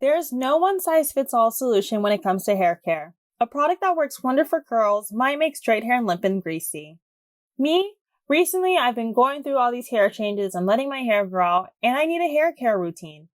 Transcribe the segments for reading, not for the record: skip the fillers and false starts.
There's no one-size-fits-all solution when it comes to hair care. A product that works wonder for curls might make straight hair limp and greasy. Recently I've been going through all these hair changes and letting my hair grow out, and I need a hair care routine.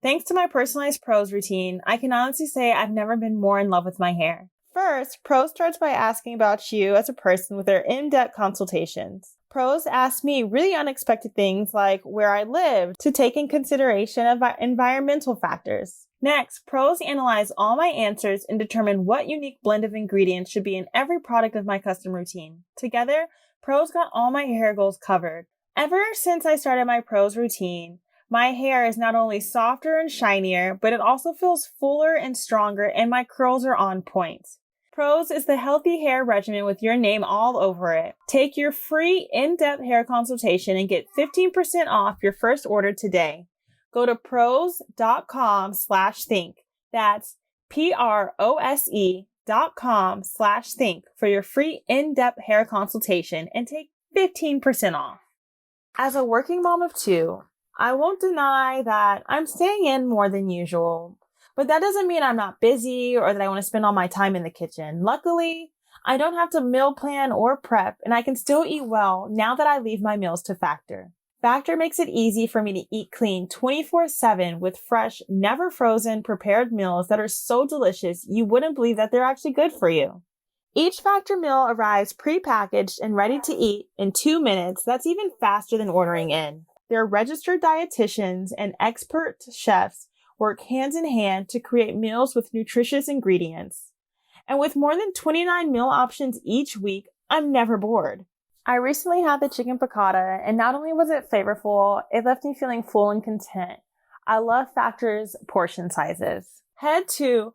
Thanks to my personalized Prose routine, I can honestly say I've never been more in love with my hair. First, Prose starts by asking about you as a person with their in-depth consultations. Prose asks me really unexpected things like where I live to take in consideration of environmental factors. Next, Prose analyze all my answers and determine what unique blend of ingredients should be in every product of my custom routine. Together, Prose got all my hair goals covered. Ever since I started my Prose routine, my hair is not only softer and shinier, but it also feels fuller and stronger, and my curls are on point. Prose is the healthy hair regimen with your name all over it. Take your free in-depth hair consultation and get 15% off your first order today. Go to prose.com/think. That's prose.com/think for your free in-depth hair consultation and take 15% off. As a working mom of two, I won't deny that I'm staying in more than usual, but that doesn't mean I'm not busy or that I want to spend all my time in the kitchen. Luckily, I don't have to meal plan or prep, and I can still eat well now that I leave my meals to Factor. Factor makes it easy for me to eat clean 24/7 with fresh, never frozen, prepared meals that are so delicious you wouldn't believe that they're actually good for you. Each Factor meal arrives pre-packaged and ready to eat in 2 minutes. That's even faster than ordering in. Their registered dietitians and expert chefs work hands in hand to create meals with nutritious ingredients. And with more than 29 meal options each week, I'm never bored. I recently had the chicken piccata, and not only was it flavorful, it left me feeling full and content. I love Factor's portion sizes. Head to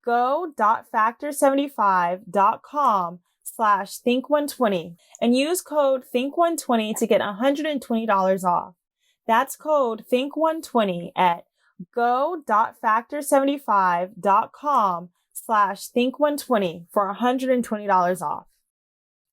go.factor75.com/think120 and use code think120 to get $120 off. That's code think120 at go.factor75.com/think120 for $120 off.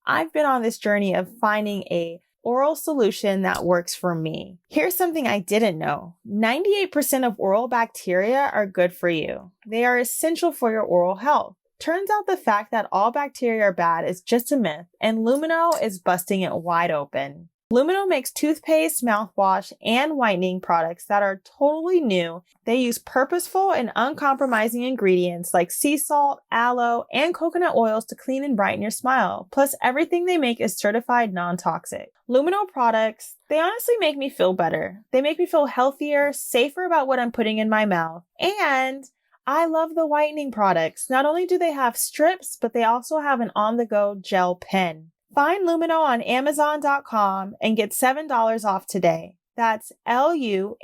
I've been on this journey of finding a oral solution that works for me. Here's something I didn't know. 98% of oral bacteria are good for you. They are essential for your oral health. Turns out the fact that all bacteria are bad is just a myth, and Lumineux is busting it wide open. Lumineux makes toothpaste, mouthwash, and whitening products that are totally new. They use purposeful and uncompromising ingredients like sea salt, aloe, and coconut oils to clean and brighten your smile. Plus, everything they make is certified non-toxic. Lumineux products, they honestly make me feel better. They make me feel healthier, safer about what I'm putting in my mouth. And I love the whitening products. Not only do they have strips, but they also have an on-the-go gel pen. Find Lumineux on Amazon.com and get $7 off today. That's LUMINEUX.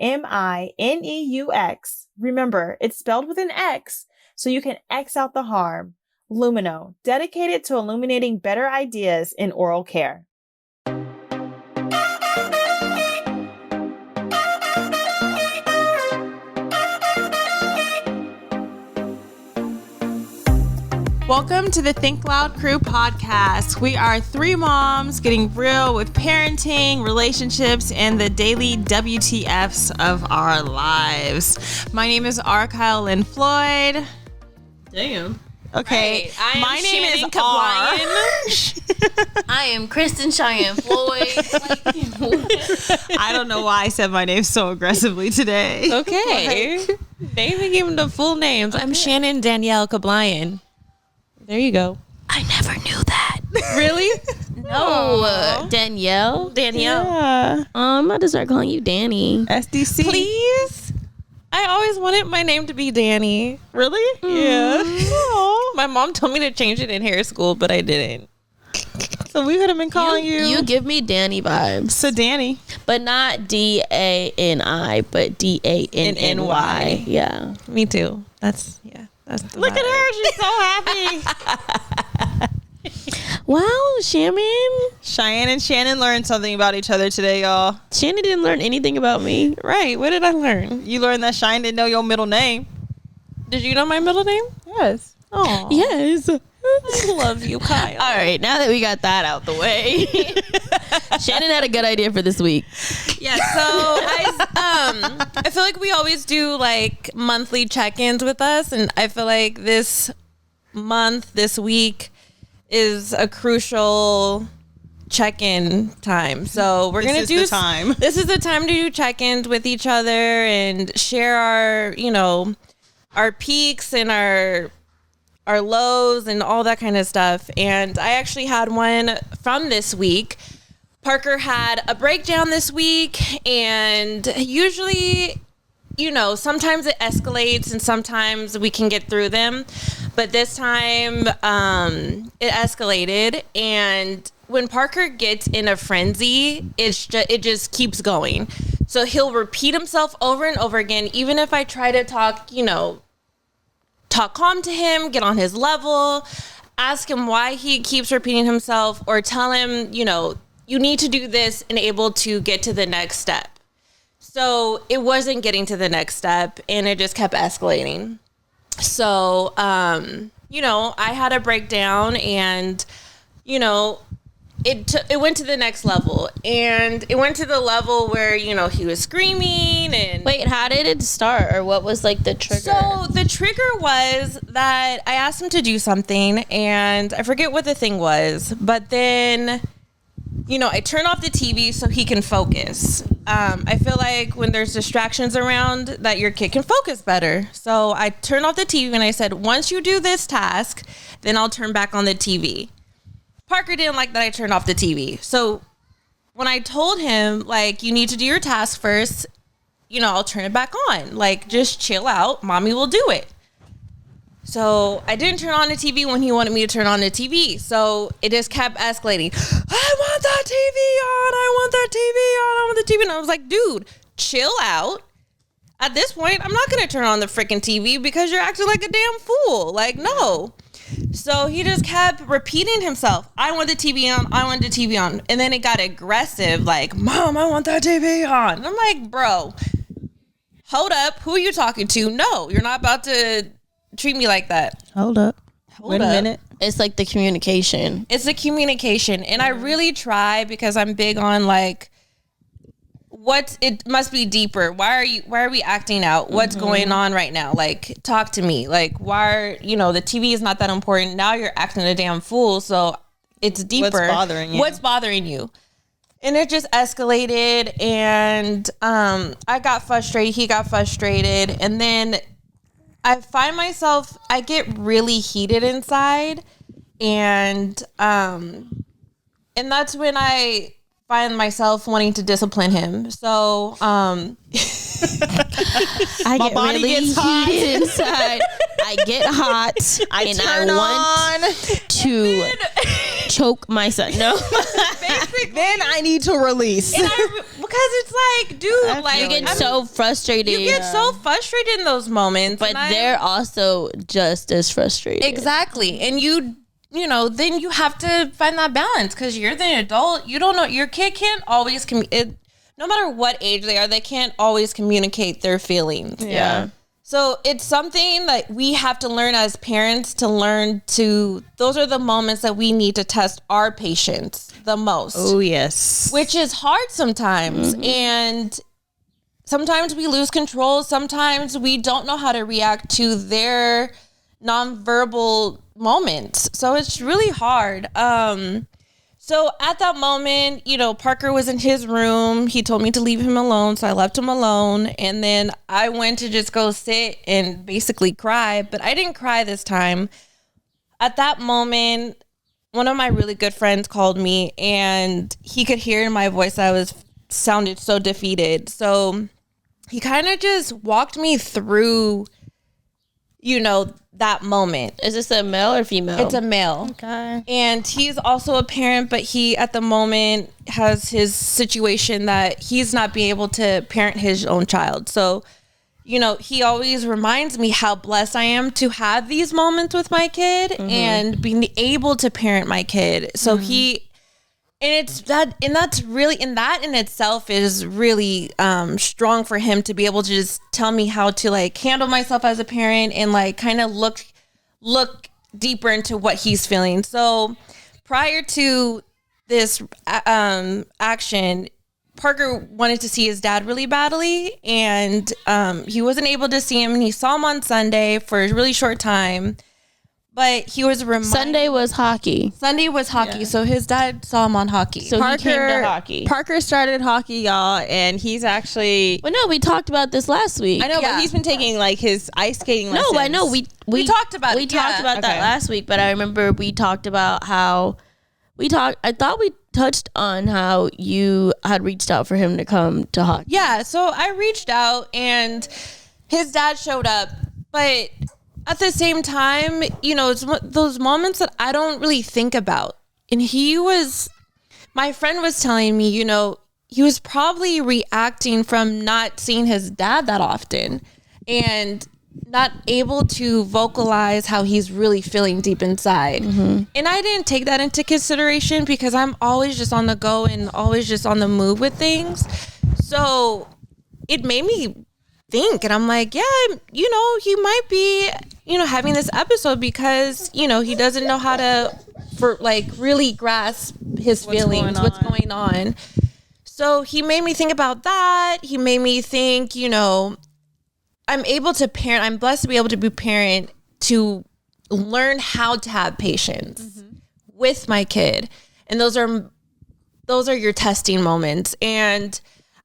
Remember, it's spelled with an X, so you can X out the harm. Lumineux, dedicated to illuminating better ideas in oral care. Welcome to the Think Loud Crew podcast. We are three moms getting real with parenting, relationships, and the daily WTFs of our lives. My name is R. Kyle Lynn Floyd. Damn. Okay. Right. My name Shanan is R. I am Kristen Cheyenne Floyd. I don't know why I said my name so aggressively today. Okay. They even give them the full names. I'm Shanan Danielle Kablian. There you go. I never knew that. Really? No. Danielle? Yeah. I'm about to start calling you Danny. SDC. Please? I always wanted my name to be Danny. Really? Yeah. My mom told me to change it in hair school, but I didn't. So we could have been calling you. You give me Danny vibes. So Danny. But not DANI, but DANNY. Yeah. Me too. That's the Look vibe. at her. She's so happy. Wow, Cheyenne and Shanan learned something about each other today, y'all. Shannon didn't learn anything about me. Right. What did I learn? You learned that Cheyenne didn't know your middle name. Did you know my middle name? Yes. Oh. Yes. I love you, Kyle. All right, now that we got that out the way, Shannon had a good idea for this week. Yeah, so I feel like we always do like monthly check-ins with us, and I feel like this week is a crucial check-in time. So we're gonna do time. This is the time to do check-ins with each other and share our, our peaks and our lows and all that kind of stuff. And I actually had one from this week. Parker had a breakdown this week, and usually, sometimes it escalates and sometimes we can get through them. But this time, it escalated, and when Parker gets in a frenzy, it just keeps going. So he'll repeat himself over and over again, even if I try to talk calm to him, get on his level, ask him why he keeps repeating himself, or tell him, you need to do this and able to get to the next step. So it wasn't getting to the next step, and it just kept escalating. So, I had a breakdown, and, it went to the next level, and it went to the level where, he was screaming and... Wait, how did it start, or what was like the trigger? So the trigger was that I asked him to do something, and I forget what the thing was, but then... I turn off the TV so he can focus. I feel like when there's distractions around that your kid can focus better. So I turned off the TV and I said, once you do this task, then I'll turn back on the TV. Parker didn't like that I turned off the TV. So when I told him, you need to do your task first, I'll turn it back on. Just chill out. Mommy will do it. So I didn't turn on the TV when he wanted me to turn on the TV. So it just kept escalating. I want that TV on. I want that TV on. I want the TV. And I was like, dude, chill out. At this point, I'm not going to turn on the freaking TV because you're acting like a damn fool. No. So he just kept repeating himself. I want the TV on. I want the TV on. And then it got aggressive. Mom, I want that TV on. And I'm like, bro, hold up. Who are you talking to? No, you're not about to treat me like that. Hold up. Wait a minute. It's like the communication. It's the communication. And I really try, because I'm big on it must be deeper. Why are we acting out? What's going on right now? Talk to me. Why the TV is not that important. Now you're acting a damn fool. So it's deeper. What's bothering you? What's bothering you? And it just escalated, and I got frustrated. He got frustrated. And then I find myself, I get really heated inside, and that's when I find myself wanting to discipline him. So I My get body really gets hot. heated inside. I get hot, and I want to choke my son. No, Then I need to release. because it's dude, you get so frustrated. You get so frustrated in those moments, but they're also just as frustrated. exactly, and then you have to find that balance, because you're the adult. You don't know, your kid can't always no matter what age they are, they can't always communicate their feelings. Yeah. So it's something that we have to learn as parents, those are the moments that we need to test our patience the most. Oh, yes. Which is hard sometimes. And sometimes we lose control. Sometimes we don't know how to react to their nonverbal moments. So it's really hard. So at that moment, Parker was in his room. He told me to leave him alone. So I left him alone. And then I went to just go sit and basically cry. But I didn't cry this time. At that moment, one of my really good friends called me, and he could hear in my voice I sounded so defeated. So he kind of just walked me through, that moment. Is this a male or female? It's a male. Okay. And he's also a parent, but he at the moment has his situation that he's not being able to parent his own child. So, he always reminds me how blessed I am to have these moments with my kid and being able to parent my kid. So that's really, and that in itself is really strong for him to be able to just tell me how to handle myself as a parent and kind of look deeper into what he's feeling. So prior to this action, Parker wanted to see his dad really badly, and he wasn't able to see him. And he saw him on Sunday for a really short time, but he was reminded. Sunday was hockey. Yeah. So his dad saw him on hockey. So he came to hockey. Parker started hockey, y'all, and he's actually. Well, no, we talked about this last week. I know, but he's been taking like his ice skating lessons. No, I know. We talked about we it. talked about that Okay. last week, but I remember we talked about how I thought we touched on how you had reached out for him to come to hockey. Yeah, so I reached out and his dad showed up, but at the same time, you know, it's those moments that I don't really think about. And my friend was telling me, you know, he was probably reacting from not seeing his dad that often and not able to vocalize how he's really feeling deep inside. Mm-hmm. And I didn't take that into consideration because I'm always just on the go and always just on the move with things. So it made me think, and I'm like, yeah, you know, he might be, you know, having this episode because, you know, he doesn't know how to really grasp his feelings, what's going on. So he made me think about that. He made me think, you know, I'm able to parent. I'm blessed to be able to be parent, to learn how to have patience with my kid. And those are your testing moments. And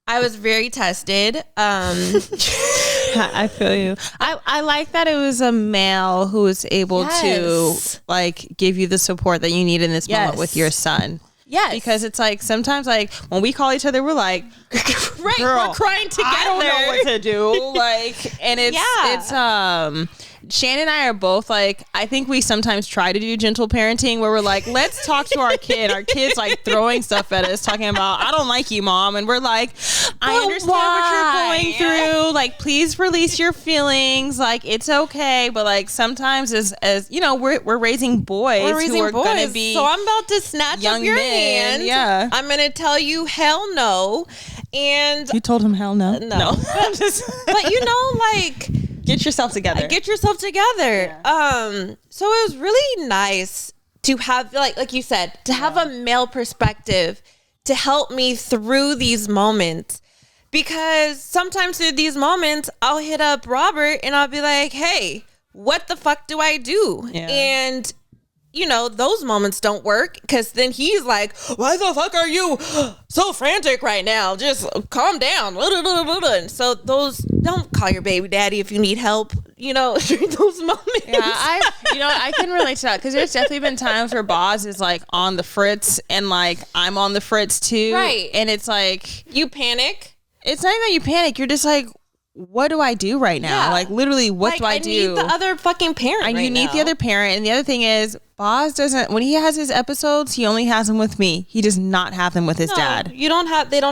I was very tested. I feel you. I like that it was a male who was able to like give you the support that you need in this moment with your son. Yes. Because it's like sometimes like when we call each other, we're like, right, girl, we're crying together. I don't know what to do. Like, and it's Shannon and I are both like, I think we sometimes try to do gentle parenting where we're like, let's talk to our kid. Our kid's like throwing stuff at us, talking about, I don't like you, mom. And we're like, I understand what you're going through. Like, please release your feelings. Like, it's okay. But like sometimes as you know, we're raising boys who are going to be. So I'm about to snatch young up your men, hand. yeah. I'm going to tell you hell no. And You told him hell no? no. But you know, like, Get yourself together. Get yourself together. Yeah. So it was really nice to have, like you said, to have a male perspective to help me through these moments. Because sometimes through these moments, I'll hit up Robert and I'll be like, hey, what the fuck do I do? Yeah. And, you know, those moments don't work because then he's like, why the fuck are you so frantic right now? Just calm down. And so don't call your baby daddy if you need help, you know, during those moments. Yeah, I can relate to that because there's definitely been times where Boz is like on the fritz and like I'm on the fritz too. Right. And it's like, you panic. it's not even that you panic. You're just like, what do I do right now? Yeah. Like literally, what do I do? I need the other fucking parent. And you need the other parent. And the other thing is, Boz doesn't, when he has his episodes, he only has them with me. He does not have them with his dad. They don't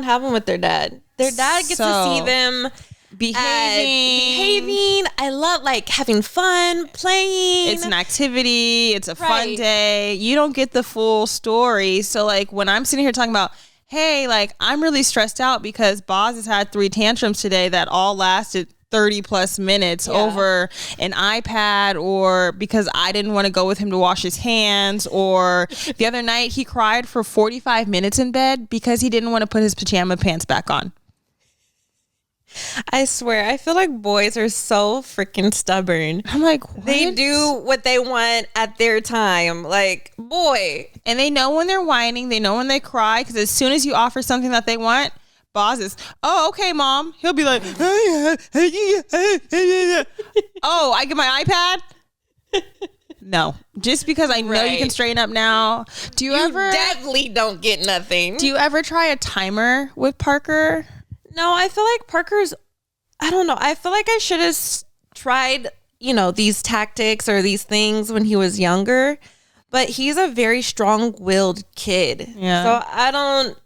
have them with their dad. Their dad gets to see them behaving. I love like having fun, playing. It's an activity. It's a fun day. You don't get the full story. So like when I'm sitting here talking about, hey, like I'm really stressed out because Boz has had 3 tantrums today that all lasted 30 plus minutes over an iPad, or because I didn't want to go with him to wash his hands, or the other night he cried for 45 minutes in bed because he didn't want to put his pajama pants back on. I swear, I feel like boys are so freaking stubborn. I'm like, what? They do what they want at their time. Like, boy. And they know when they're whining. They know when they cry. Because as soon as you offer something that they want, Boz is, oh, okay, mom. He'll be like, oh, I get my iPad? No. Just because I know you can straighten up now. Do you ever definitely don't get nothing. Do you ever try a timer with Parker? No, I feel like Parker's, I don't know. I feel like I should have tried, you know, these tactics or these things when he was younger, but he's a very strong-willed kid. Yeah. So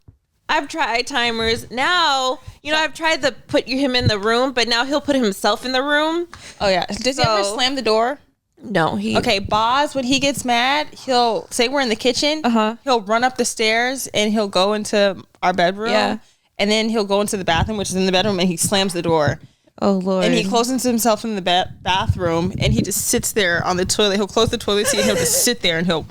I've tried timers. Now, you know, I've tried to put him in the room, but now he'll put himself in the room. Oh, yeah. Does he ever slam the door? No. Okay, Boz, when he gets mad, he'll say we're in the kitchen. He'll run up the stairs and he'll go into our bedroom. Yeah. And then he'll go into the bathroom, which is in the bedroom, and he slams the door. Oh Lord. And he closes himself in the bathroom, and he just sits there on the toilet. He'll close the toilet seat, and he'll just sit there, and he'll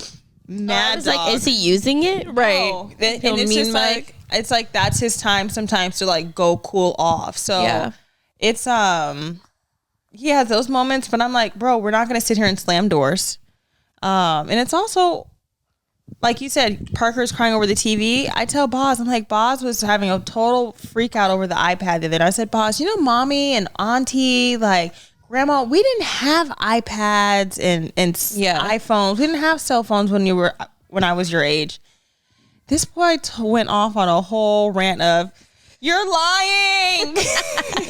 mad dog. like, is he using it? Right. Oh, And it's just like, it's like that's his time sometimes to like go cool off. So Yeah. it's he has those moments, but I'm like, bro, we're not gonna sit here and slam doors. And it's also, like you said, Parker's crying over the TV. I tell Boz, I'm like, Boz was having a total freak out over the iPad the other day. I said, Boz, mommy and auntie, like grandma, we didn't have iPads and iPhones. We didn't have cell phones when I was your age. This boy went off on a whole rant of, you're lying.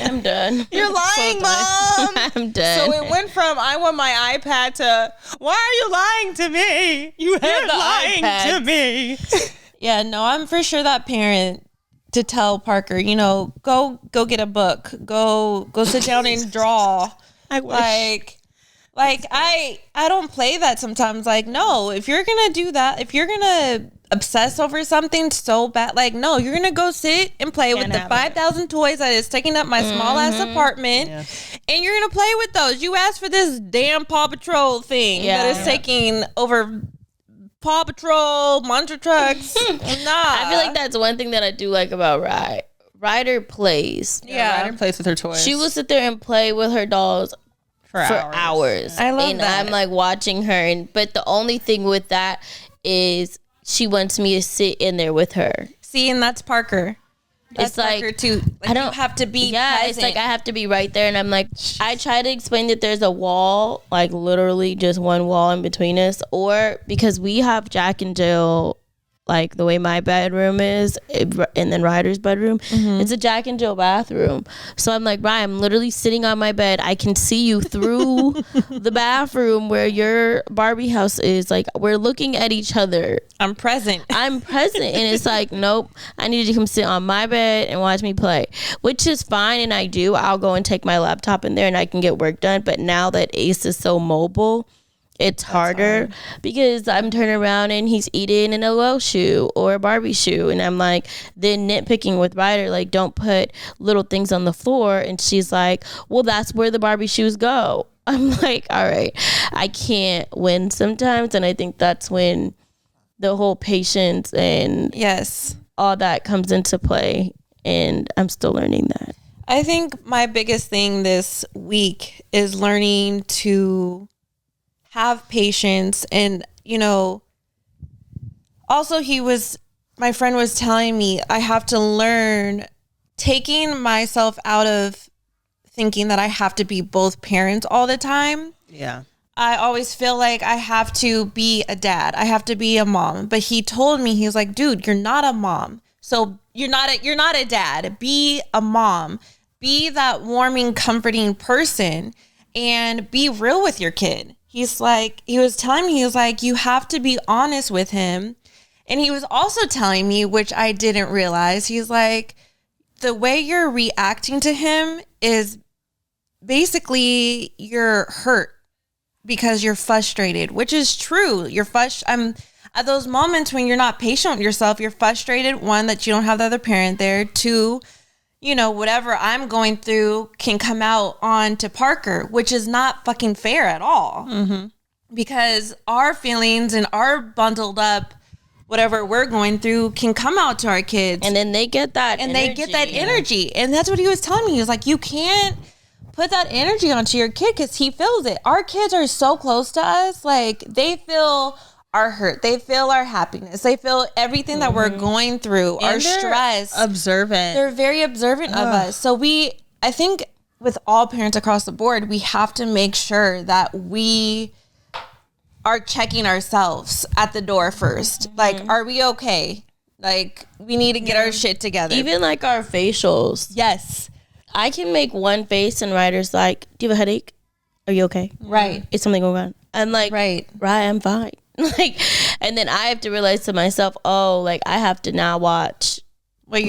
I'm done. You're lying, Mom. I'm done. So it went from, I want my iPad to, why are you lying to me? You're lying to me. Yeah, no, I'm for sure that parent to tell Parker, go get a book, go sit down and draw. I wish. Like I don't play that sometimes. Like, no, if you're gonna do that, if you're gonna obsess over something so bad, like, no, you're gonna go sit and play with the 5,000 toys that is taking up my small ass apartment, and you're gonna play with those. You asked for this damn Paw Patrol thing that is taking over Paw Patrol, monster trucks. I feel like that's one thing that I do like about Ryder plays. Ryder plays with her toys. She will sit there and play with her dolls for hours. I love and that. I'm like watching her, but the only thing with that is she wants me to sit in there with her. See, and that's Parker. That's It's like, Parker too. Like, I don't you have to be it's present. like I have to be right there, and I'm like, I try to explain that there's a wall, like literally just one wall in between us, or because we have Jack and Jill, like the way my bedroom is, and then Ryder's bedroom, it's a Jack and Jill bathroom. So I'm like, Ryan, I'm literally sitting on my bed. I can see you through the bathroom where your Barbie house is. Like, we're looking at each other. I'm present. And it's like, nope, I need you to come sit on my bed and watch me play, which is fine. And I do. I'll go and take my laptop in there and I can get work done. But now that Ace is so mobile, it's harder because I'm turning around and he's eating an LL shoe or a Barbie shoe. And I'm like, then nitpicking with Ryder, like, don't put little things on the floor. And she's like, well, that's where the Barbie shoes go. I'm like, all right, I can't win sometimes. And I think that's when the whole patience and all that comes into play. And I'm still learning that. I think my biggest thing this week is learning to have patience. And also my friend was telling me I have to learn taking myself out of thinking that I have to be both parents all the time. I always feel like I have to be a dad, I have to be a mom, but he told me, he was like, dude, you're not a mom, so you're not a dad. Be a mom, be that warming, comforting person, and be real with your kid. He was telling me, he was like, you have to be honest with him. And he was also telling me, which I didn't realize, he's like, the way you're reacting to him is basically you're hurt because you're frustrated, which is true. I'm at those moments when you're not patient with yourself, you're frustrated. One, that you don't have the other parent there. Two, whatever I'm going through can come out onto Parker, which is not fucking fair at all. Because our feelings and our bundled up, whatever we're going through, can come out to our kids. And then they get that energy. And that's what he was telling me. He was like, you can't put that energy onto your kid because he feels it. Our kids are so close to us. Like, they feel our hurt, they feel our happiness, they feel everything that we're going through, our stress. Observant. They're very observant of us. So I think with all parents across the board, we have to make sure that we are checking ourselves at the door first. Like, are we okay? Like, we need to get our shit together. Even like our facials. Yes. I can make one face and Ryder's like, do you have a headache? Are you okay? Right. Is something going on? I'm like, right, I'm fine. Like, and then I have to realize to myself, oh, like, I have to now watch what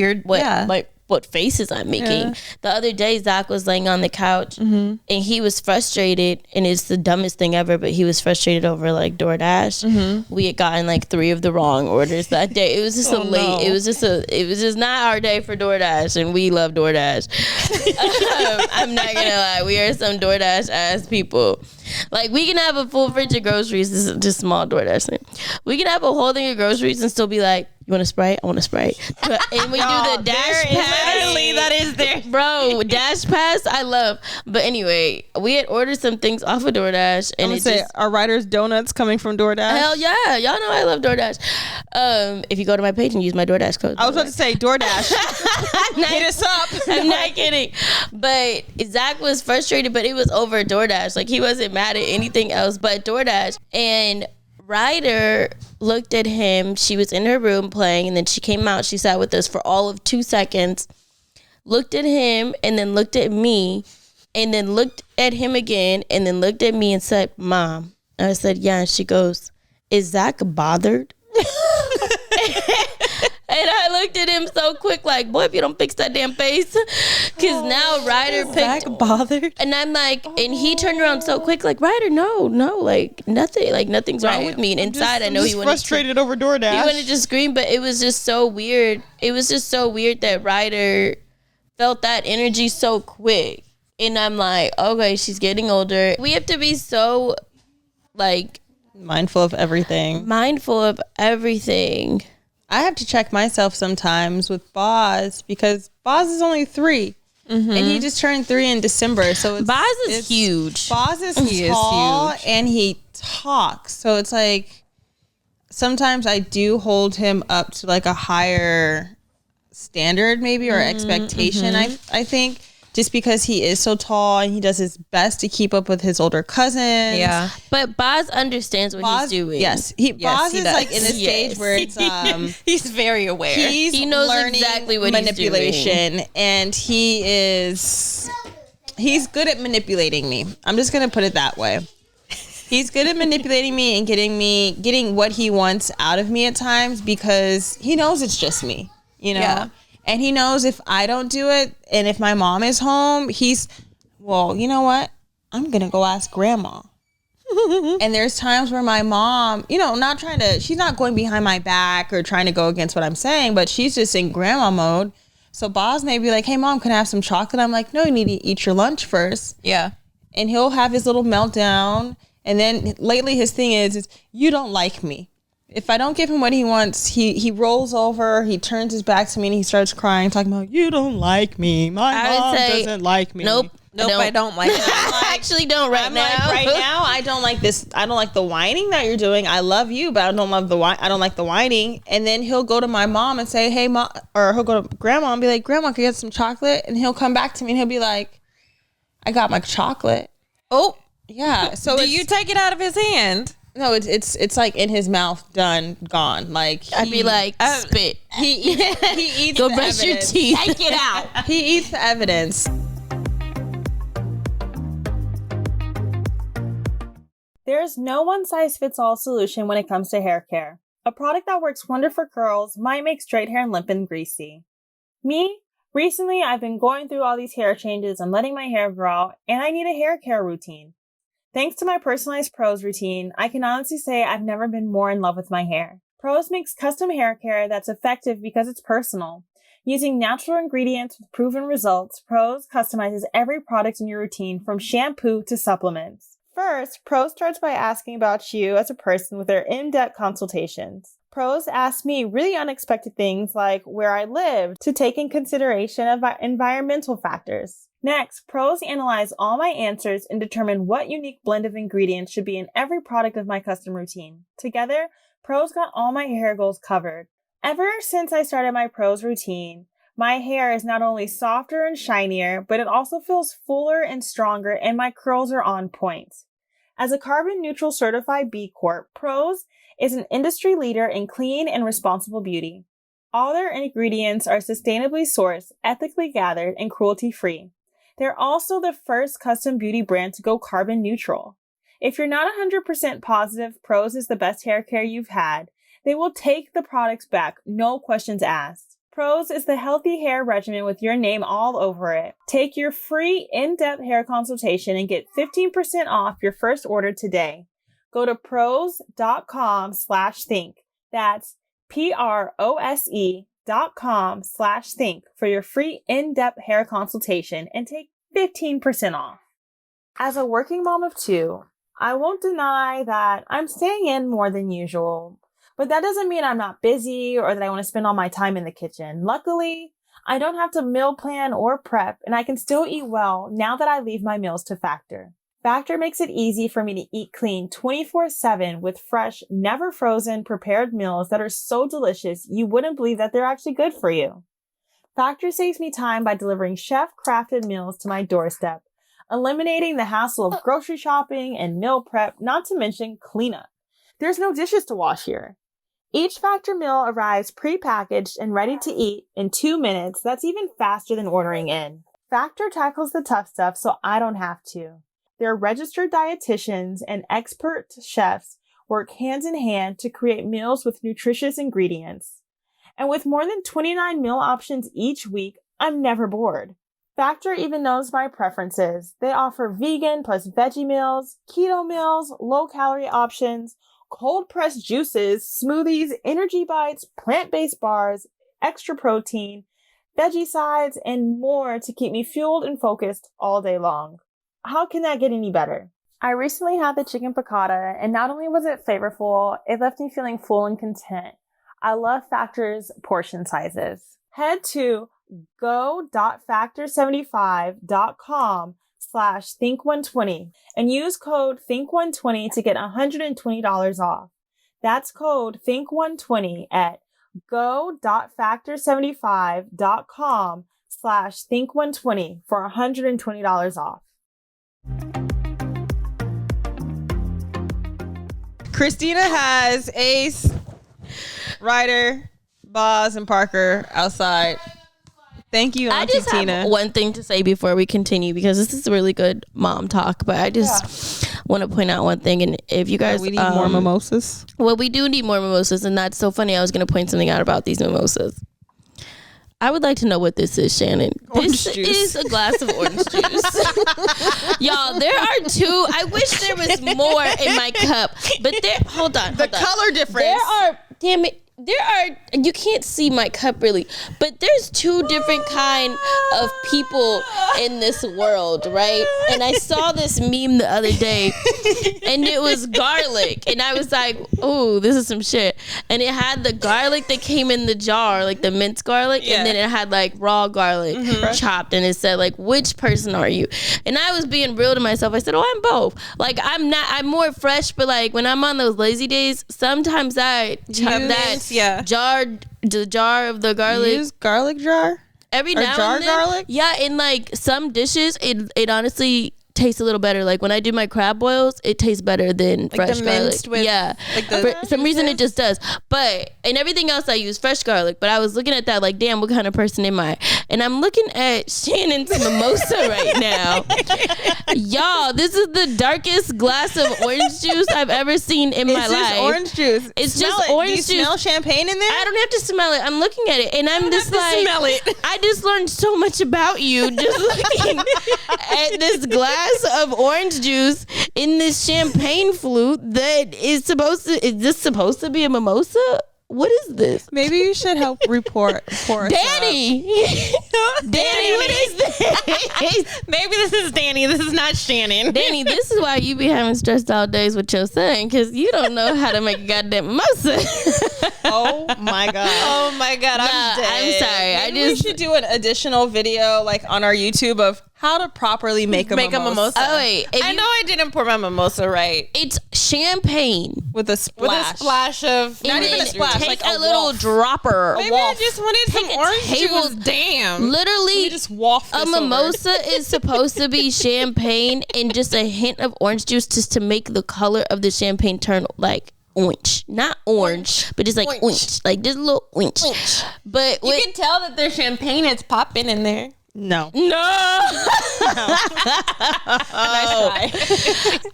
what faces I'm making. The other day, Zach was laying on the couch and he was frustrated, and it's the dumbest thing ever, but he was frustrated over like DoorDash. We had gotten like 3 of the wrong orders that day. It was just it was just not our day for DoorDash, and we love DoorDash. I'm not gonna lie, we are some DoorDash ass people. Like, we can have a full fridge of groceries. This is just small DoorDash thing. We can have a whole thing of groceries and still be like, you want a Sprite? I want a Sprite. And we do the Dash Pass. Literally, that is there. Bro, Dash Pass, I love. But anyway, we had ordered some things off of DoorDash. And I'm gonna say, are Ryder's Donuts coming from DoorDash? Hell yeah. Y'all know I love DoorDash. If you go to my page and use my DoorDash code. I was about to say DoorDash. Hit us up. I'm not kidding. But Zach was frustrated, but it was over DoorDash. Like, he wasn't mad at anything else but DoorDash. And Ryder looked at him. She was in her room playing, and then she came out. She sat with us for all of 2 seconds, looked at him, and then looked at me, and then looked at him again, and then looked at me and said, Mom. And I said, yeah. And she goes, is Zach bothered? And I looked at him so quick, like, boy, if you don't fix that damn face. Because now Ryder picked. Zach bothered? And I'm like, and he turned around so quick, like, Ryder, no, like, nothing. Like, nothing's wrong with me. And inside, I know he wanted frustrated over DoorDash. He wanted to scream, but it was just so weird. It was just so weird that Ryder felt that energy so quick. And I'm like, okay, she's getting older. We have to be so, like, mindful of everything. I have to check myself sometimes with Boz, because Boz is only 3. And he just turned 3 in December. So Boz is huge. Boz is tall and he talks. So it's like, sometimes I do hold him up to like a higher standard maybe, or expectation. I think, just because he is so tall and he does his best to keep up with his older cousins. Yeah. But Boz understands what he's doing. Yes. Boz is like in a stage where it's he's very aware. He knows exactly what manipulation, he's doing. and he's good at manipulating me. I'm just gonna put it that way. He's good at manipulating me and getting what he wants out of me at times, because he knows it's just me, you know? Yeah. And he knows if I don't do it, and if my mom is home, well, you know what? I'm going to go ask grandma. And there's times where my mom, she's not going behind my back or trying to go against what I'm saying, but she's just in grandma mode. So Boz may be like, hey, Mom, can I have some chocolate? I'm like, no, you need to eat your lunch first. Yeah. And he'll have his little meltdown. And then lately his thing is you don't like me. If I don't give him what he wants, he rolls over, he turns his back to me, and he starts crying, talking about, you don't like me. My mom doesn't like me. Nope, I don't like it. I actually don't right now. Like, right now, I don't like this. I don't like the whining that you're doing. I love you, but I don't like the whining. And then he'll go to my mom and say, hey, Mom, or he'll go to grandma and be like, Grandma, can you get some chocolate? And he'll come back to me and he'll be like, I got my chocolate. Oh. Yeah. So do you take it out of his hand? No, it's like in his mouth, done, gone. Like, I'd be like, spit. He eats Go the brush your evidence. teeth. Take it out. He eats the evidence. There is no one-size-fits-all solution when it comes to hair care. A product that works wonder for curls might make straight hair limp and greasy. Recently I've been going through all these hair changes and letting my hair grow out, and I need a hair care routine. Thanks to my personalized Prose routine, I can honestly say I've never been more in love with my hair. Prose makes custom hair care that's effective because it's personal. Using natural ingredients with proven results, Prose customizes every product in your routine from shampoo to supplements. First, Prose starts by asking about you as a person with their in-depth consultations. Prose asks me really unexpected things like where I live to take in consideration of environmental factors. Next, Prose analyze all my answers and determine what unique blend of ingredients should be in every product of my custom routine. Together, Prose got all my hair goals covered. Ever since I started my Prose routine, my hair is not only softer and shinier, but it also feels fuller and stronger, and my curls are on point. As a carbon neutral certified B Corp, Prose is an industry leader in clean and responsible beauty. All their ingredients are sustainably sourced, ethically gathered, and cruelty-free. They're also the first custom beauty brand to go carbon neutral. If you're not 100% positive Prose is the best hair care you've had, they will take the products back, no questions asked. Prose is the healthy hair regimen with your name all over it. Take your free in-depth hair consultation and get 15% off your first order today. Go to prose.com/think. That's prose.com/think for your free in-depth hair consultation and take 15% off. As a working mom of two, I won't deny that I'm staying in more than usual. But that doesn't mean I'm not busy or that I want to spend all my time in the kitchen. Luckily, I don't have to meal plan or prep, and I can still eat well now that I leave my meals to Factor. Factor makes it easy for me to eat clean 24/7 with fresh, never frozen, prepared meals that are so delicious you wouldn't believe that they're actually good for you. Factor saves me time by delivering chef-crafted meals to my doorstep, eliminating the hassle of grocery shopping and meal prep, not to mention cleanup. There's no dishes to wash here. Each Factor meal arrives pre-packaged and ready to eat in 2 minutes. That's even faster than ordering in. Factor tackles the tough stuff so I don't have to. Their registered dietitians and expert chefs work hand in hand to create meals with nutritious ingredients. And with more than 29 meal options each week, I'm never bored. Factor even knows my preferences. They offer vegan plus veggie meals, keto meals, low-calorie options, cold-pressed juices, smoothies, energy bites, plant-based bars, extra protein, veggie sides, and more to keep me fueled and focused all day long. How can that get any better? I recently had the chicken piccata, and not only was it flavorful, it left me feeling full and content. I love Factor's portion sizes. Head to go.factor75.com/think120 and use code think120 to get $120 off. That's code think120 at go.factor75.com/think120 for $120 off. Christina has Ace, Ryder, Boz, and Parker outside. Thank you, Auntie I just Tina. have one thing to say before we continue, because this is really good mom talk, but I just want to point out one thing. And if you guys... we need more mimosas. Well, we do need more mimosas, and that's so funny. I was going to point something out about these mimosas. I would like to know what this is, Shannon. Orange this juice. is a glass of orange juice. Y'all, there are two. I wish there was more in my cup, but there... Hold on. The color difference. There are... Damn it. There are, you can't see my cup really, but there's two different kind of people in this world, right? And I saw this meme the other day, and it was garlic, and I was like, oh, this is some shit. And it had the garlic that came in the jar, like the minced garlic, and then it had like raw garlic chopped, and it said like, which person are you? And I was being real to myself. I said, oh, I'm both. Like, I'm more fresh, but like when I'm on those lazy days, sometimes I chop that the jar of the garlic. Use garlic jar? Every or now jar and then. garlic? Yeah, in like some dishes, it honestly tastes a little better. Like when I do my crab boils, it tastes better than Like fresh the garlic. minced with, Yeah, like the for some reason it just does. But in everything else, I use fresh garlic. But I was looking at that like, damn, what kind of person am I? And I'm looking at Shannon's mimosa right now. Y'all, this is the darkest glass of orange juice I've ever seen in my life. It's just orange juice. It's Smell just it. orange Do you juice. smell champagne in there? I don't have to smell it. I'm looking at it, and I'm just like, smell it. I just learned so much about you just looking at this glass of orange juice in this champagne flute that is this supposed to be a mimosa? What is this? Maybe you should help pour us Danny! Danny, what is this? Maybe this is Danny. This is not Shannon. Danny, this is why you be having stressed out days with your son, because you don't know how to make a goddamn mimosa. Oh my god. Oh my god, I'm dead. I'm sorry. Maybe we should do an additional video like on our YouTube of how to properly make a mimosa. Oh wait, I know I didn't pour my mimosa right. It's champagne With a splash. With a splash of Not And even a then splash, take like a a little waft. dropper. Maybe I just wanted Take some a orange table- juice. Damn. Literally, We just waft a this over. mimosa is supposed to be champagne and just a hint of orange juice just to make the color of the champagne turn like orange. Not orange, but just like orange. Like just a little orange. But You can tell that there's champagne. It's popping in there. No.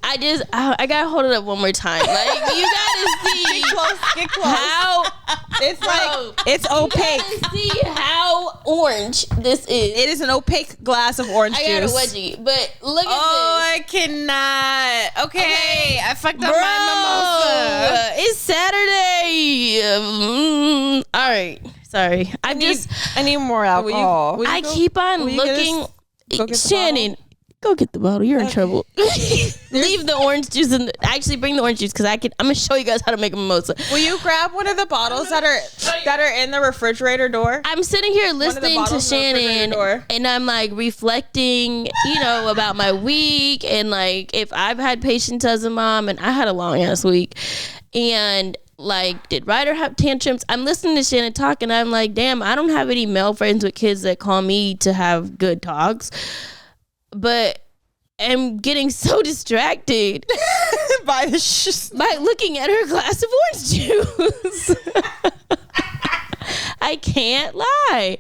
I gotta hold it up one more time. Like, you gotta see Get close. how It's like it's opaque. you gotta see how orange this is. It is an opaque glass of orange I juice. got a wedgie, but look at I this. cannot. Okay, I fucked up Bro, my mimosa. it's Saturday. All right, sorry. I need more alcohol. Will you I go- keep on will you get us- looking. go get the Shannon, go get the bottle. You're in trouble. Leave the orange juice in. Actually, bring the orange juice because I'm gonna show you guys how to make a mimosa. Will you grab one of the bottles that are in the refrigerator door? I'm sitting here of the listening to bottles in the refrigerator Shannon, door. and I'm like reflecting, about my week and like if I've had patience as a mom, and I had a long ass week, and like did Ryder have tantrums? I'm listening to Shannon talk, and I'm like, damn, I don't have any male friends with kids that call me to have good talks, but I'm getting so distracted By by looking at her glass of orange juice. I can't lie.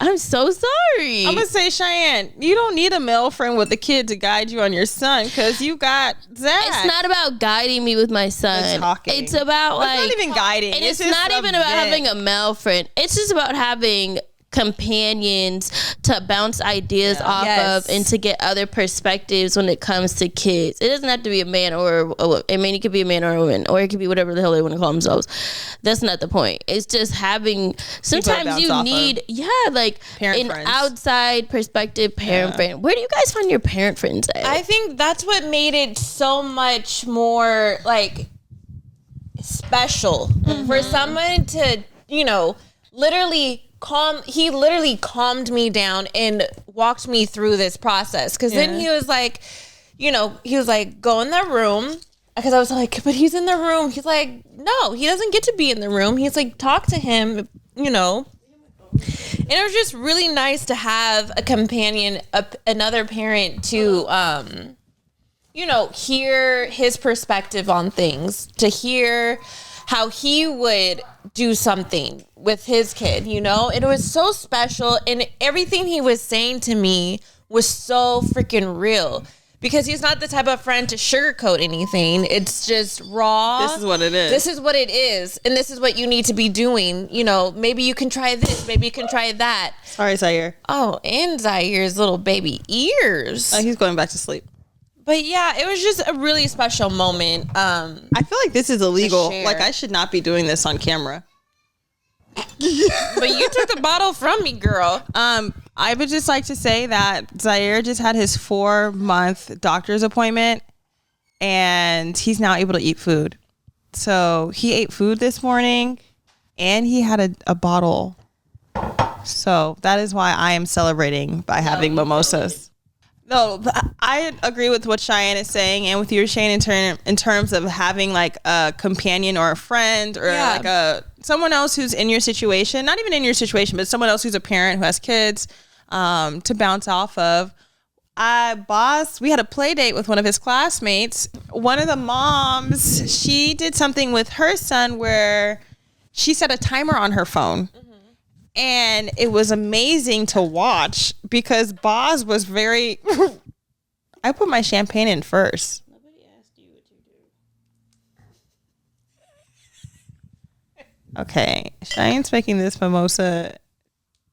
I'm so sorry. I'm gonna say, Cheyenne, you don't need a male friend with a kid to guide you on your son because you got Zach. It's not about guiding me with my son. It's talking. It's about Well, it's like, not even guiding. and it's just not a even about vent. having a male friend. It's just about having companions to bounce ideas off Yes. of and to get other perspectives when it comes to kids. It doesn't have to be a man or it could be a man or a woman, or it could be whatever the hell they want to call themselves. That's not the point. It's just having, sometimes bounce you off need like Parent an friends. outside perspective parent friend. Where do you guys find your parent friends at? I think that's what made it so much more like special for someone to, literally calmed me down and walked me through this process. Cause then he was like, go in the room. Cause I was like, but he's in the room. He's like, no, he doesn't get to be in the room. He's like, talk to him, And it was just really nice to have a companion, another parent to, hear his perspective on things, to hear how he would do something with his kid, It was so special, and everything he was saying to me was so freaking real. Because he's not the type of friend to sugarcoat anything. It's just raw. This is what it is. This is what it is. And this is what you need to be doing. Maybe you can try this. Maybe you can try that. Sorry, Zaire. Oh, and Zaire's little baby ears. He's going back to sleep. But yeah, it was just a really special moment. I feel like this is illegal. share. Like, I should not be doing this on camera. But you took the bottle from me, girl. I would just like to say that Zaire just had his 4-month doctor's appointment, and he's now able to eat food. So he ate food this morning, and he had a bottle. So that is why I am celebrating by having mimosas. No, I agree with what Cheyenne is saying, and with you, Shane, in terms of having like a companion or a friend or like someone else who's in your situation, not even in your situation, but someone else who's a parent who has kids to bounce off of. We had a play date with one of his classmates. One of the moms, she did something with her son where she set a timer on her phone. And it was amazing to watch because Boz was very... I put my champagne in first. Nobody asked you what you do. Okay. Cheyenne's making this mimosa.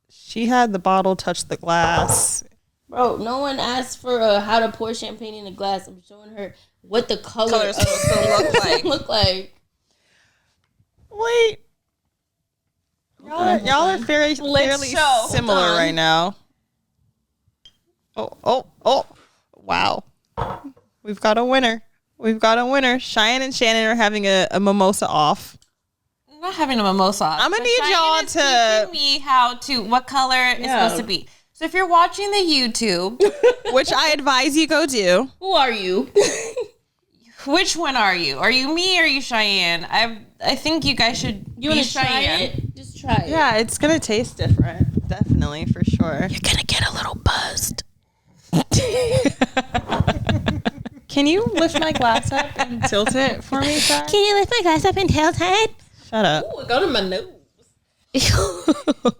She had the bottle touch the glass. Bro, no one asked for how to pour champagne in a glass. I'm showing her what the color Color's supposed to look like. Wait. Y'all are fairly show. similar Hold on. right now. Oh. Wow. We've got a winner. Cheyenne and Shannon are having a mimosa off. I'm not having a mimosa. I'm gonna But need Cheyenne y'all is to- teaching me what color it's supposed to be. So if you're watching the YouTube, Which I advise you go do. Who are you? which one are you? Are you me or are you Cheyenne? I think you guys should You be want to try Cheyenne. it? Just try it. Yeah, it's gonna taste different. Definitely, for sure. You're gonna get a little buzzed. Can you lift my glass up and tilt it for me, Sarah? Can you lift my glass up and tilt it? Shut up. Ooh, go to my nose.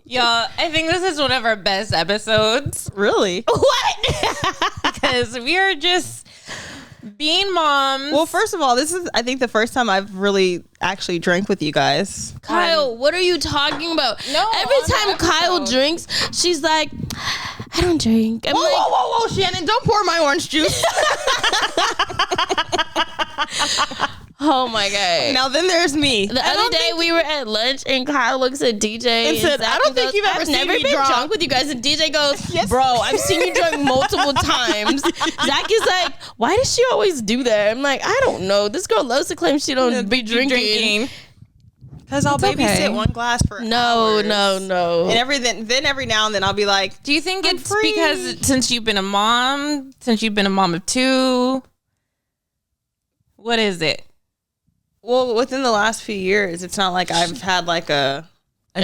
Y'all, I think this is one of our best episodes. Really? What? Because we are just being moms. Well, first of all, this is, I think, the first time I've really actually drank with you guys. Kyle, what are you talking about? No, Every on the time Kyle episode. drinks, she's like, I don't drink. I'm Whoa, like, whoa, whoa, whoa, Shannon, don't pour my orange juice. oh my God. Now then there's me. The other day we were at lunch and Kyle looks at DJ and said, Zach I don't and think goes, you've ever I've seen never me been drunk." drunk with you guys. And DJ goes, Yes. bro, I've seen you drunk multiple times. Zach is like, why does she always do that? I'm like, I don't know. This girl loves to claim she don't be drinking. Because I'll babysit okay. one glass for No, hours. no. And then every now and then I'll be like, Do you think I'm it's free. because since you've been a mom of 2? What is it? well, within the last few years, it's not like I've had like a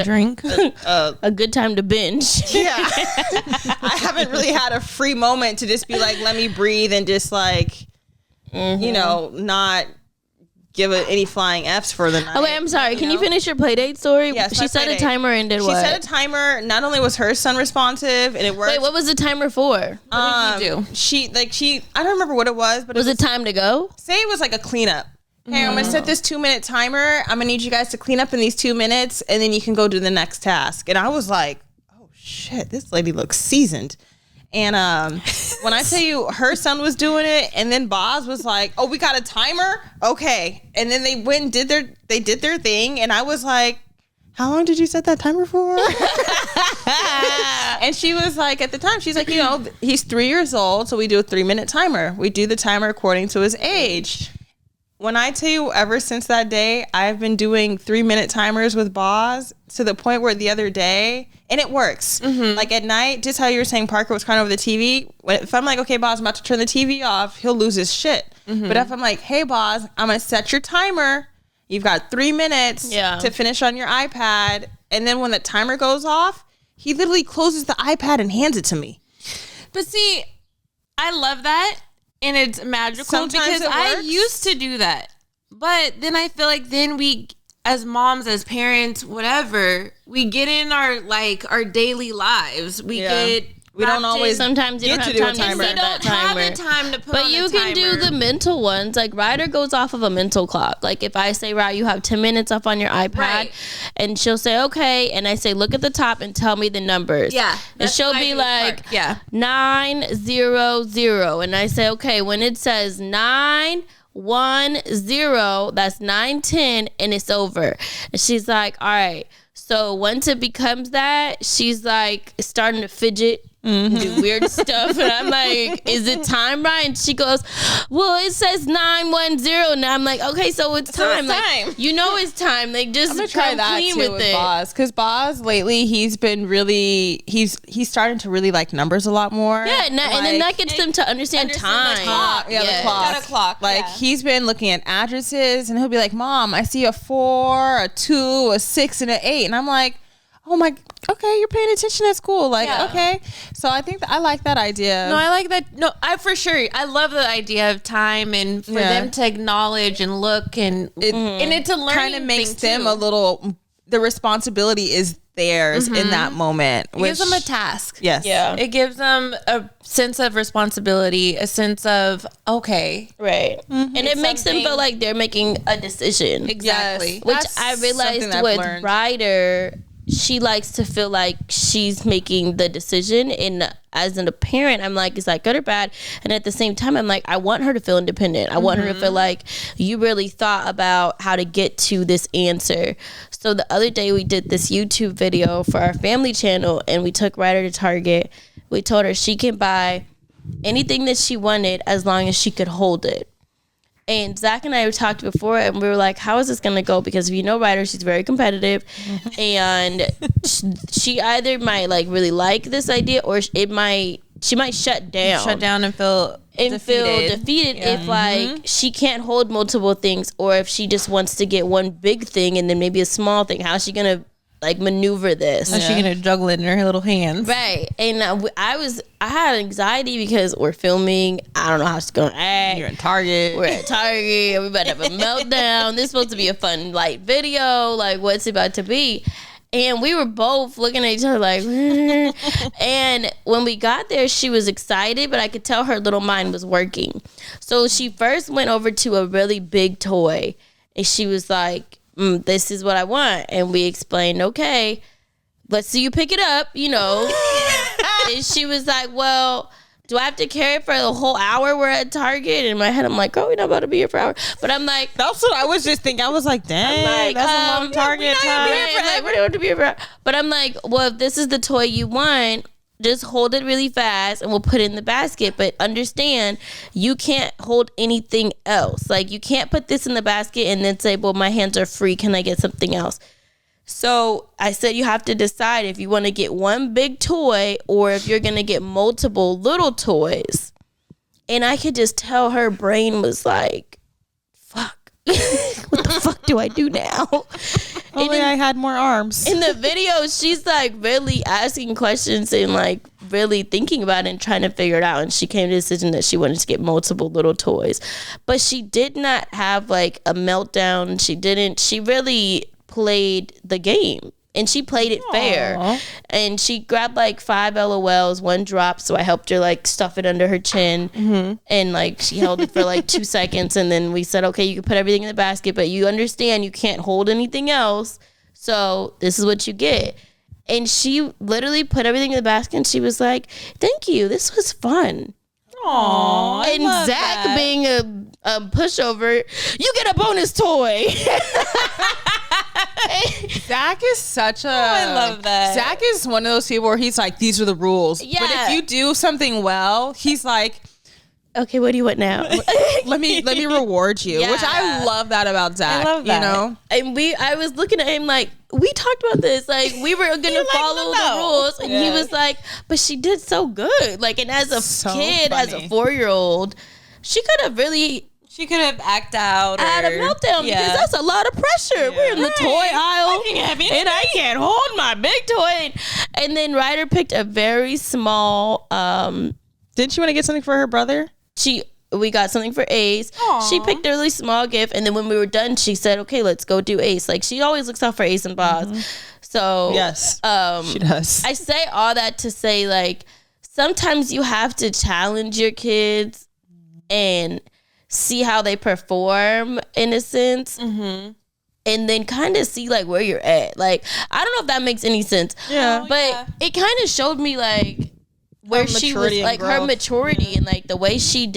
drink? A good time to binge. yeah. I haven't really had a free moment to just be like, let me breathe and just like, you know, not give it any flying F's for the night. Oh wait, I'm sorry. Can you finish your play date story? Yes, she my set play a date. timer and did She what? set a timer. Not only was her son responsive, and it worked. Wait, what was the timer for? What did you do? She I don't remember what it was, but Was it time to go? say it was like a cleanup. Hey, I'm gonna set this 2-minute timer. I'm gonna need you guys to clean up in these 2 minutes, and then you can go do the next task. And I was like, oh shit, this lady looks seasoned. And when I tell you her son was doing it, and then Boz was like, oh, we got a timer? Okay. And then they went and did their thing, and I was like, how long did you set that timer for? And she was like, at the time, she's like, you know, he's 3 years old, so we do a 3-minute timer. We do the timer according to his age. When I tell you, ever since that day, I've been doing 3-minute timers with Boz to the point where the other day, and it works. Like at night, just how you were saying Parker was crying over the TV. If I'm like, okay, Boz, I'm about to turn the TV off, he'll lose his shit. But if I'm like, hey, Boz, I'm going to set your timer. You've got 3 minutes to finish on your iPad. And then when the timer goes off, he literally closes the iPad and hands it to me. But see, I love that. And it's magical Sometimes because it I works. used to do that. But then I feel like then we, as moms, as parents, whatever, we get in our daily lives. We get We don't always Sometimes you get don't to have do a time to timer. set we that don't have timer. the time to put But on you a can do timer. the mental ones. Like Ryder goes off of a mental clock. Like if I say, Ryder, you have 10 minutes up on your iPad, Right. and she'll say, okay, and I say, look at the top and tell me the numbers. Yeah, And that's she'll what I be do with like, Park. Yeah. 900, and I say, okay, when it says 910, that's 910, and it's over. And she's like, all right. So once it becomes that, she's like starting to fidget. Do weird stuff, and I'm like, is it time right? And she goes, well, it says 910, and I'm like, okay, so it's time. it's Like, time. you know it's time. Like, just I'm gonna try come that clean too with with it. Boz, because Boz lately he's been really he's starting to really like numbers a lot more. Yeah, and then that gets them to understand time. the clock. Yeah, Yes. the clock. Got a clock, Like yeah. he's been looking at addresses, and he'll be like, "Mom, I see a 4, a 2, a 6, and an 8," and I'm like, "Oh my, okay, you're paying attention at school." Like, Yeah. okay, so I think I like that idea. No, I like that. No, I for sure. I love the idea of time and for Yeah. them to acknowledge and look and it's a learning kind of makes thing, them too. a little. The responsibility is theirs in that moment. It gives them a task. Yes. Yeah. It gives them a sense of responsibility, a sense of okay. Right. And it It's makes them feel something- like they're making a decision. Exactly. Which That's I something realized I've with learned. Ryder, she likes to feel like she's making the decision. And as a parent, I'm like, is that good or bad? And at the same time, I'm like, I want her to feel independent. I want her to feel like you really thought about how to get to this answer. So the other day we did this YouTube video for our family channel, and we took Ryder to Target. We told her she can buy anything that she wanted as long as she could hold it. And Zach and I talked before, and we were like, how is this going to go? Because if you know Ryder, she's very competitive, and she either might like really like this idea, or she might shut down. Shut down and feel Feel defeated if like she can't hold multiple things, or if she just wants to get one big thing and then maybe a small thing. How's she going to like maneuver this? How's she gonna juggle it in her little hands? Right. And I had anxiety because we're filming. I don't know how she's gonna act. You're in Target. We're at Target. We're about to have a meltdown. This is supposed to be a fun light video. Like, what's it about to be? And we were both looking at each other like, and when we got there, she was excited, but I could tell her little mind was working. So she first went over to a really big toy, and she was like, this is what I want. And we explained, okay, let's see you pick it up, you know. And she was like, well, do I have to carry it for the whole hour we're at Target? In my head, I'm like, girl, we're not about to be here for an hour. But I'm like, that's what I was just thinking. I was like, dang, that's a long Target time. Like, we're not to be here for. But I'm like, well, if this is the toy you want, just hold it really fast and we'll put it in the basket. But understand, you can't hold anything else. Like, you can't put this in the basket and then say, well, my hands are free. Can I get something else? So I said you have to decide if you want to get one big toy or if you're going to get multiple little toys. And I could just tell her brain was like, fuck, what the fuck do I do now? Only I had more arms. In the video, she's like really asking questions and like really thinking about it and trying to figure it out. And she came to the decision that she wanted to get multiple little toys. But she did not have like a meltdown. She really played the game and she played it fair, and she grabbed like 5 LOLs, 1 drop, so I helped her like stuff it under her chin, and like she held it for like 2 seconds, and then we said, okay, you can put everything in the basket, but you understand you can't hold anything else, so this is what you get. And she literally put everything in the basket and she was like, thank you, this was fun. Aww, and Zach being a pushover, you get a bonus toy. Zach is such a... I love that. Zach is one of those people where he's like, these are the rules. Yeah. But if you do something well, he's like, okay, what do you want now? let me reward you. Yeah. Which I love that about Zach. I love that. You know? And I was looking at him like, we talked about this. Like, we were going to follow the rules. And he was like, but she did so good. Like, and as a kid, as a 4-year-old, she could have really... She could have acted out or had a meltdown because that's a lot of pressure. We're in the toy aisle and I can't hold my big toy. And then Ryder picked a very small... Didn't she want to get something for her brother? We got something for Ace. Aww. She picked a really small gift, and then when we were done, she said, okay, let's go do Ace. Like, she always looks out for Ace and Boz. So yes, she does. I say all that to say, like, sometimes you have to challenge your kids and see how they perform in a sense, and then kind of see like where you're at. Like, I don't know if that makes any sense, but it kind of showed me like where she was, like her maturity and like the way she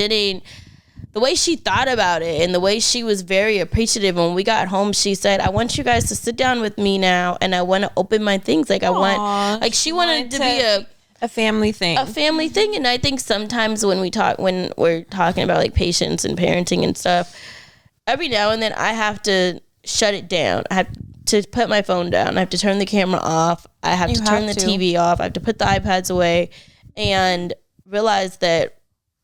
thought about it and the way she was very appreciative. When we got home, she said, I want you guys to sit down with me now and I want to open my things. Like, I want, like, she wanted to be a family thing. And I think sometimes when we're talking about like patience and parenting and stuff, every now and then I have to shut it down. I have to put my phone down. I have to turn the camera off. I have to turn the TV off. I have to put the iPads away and realize that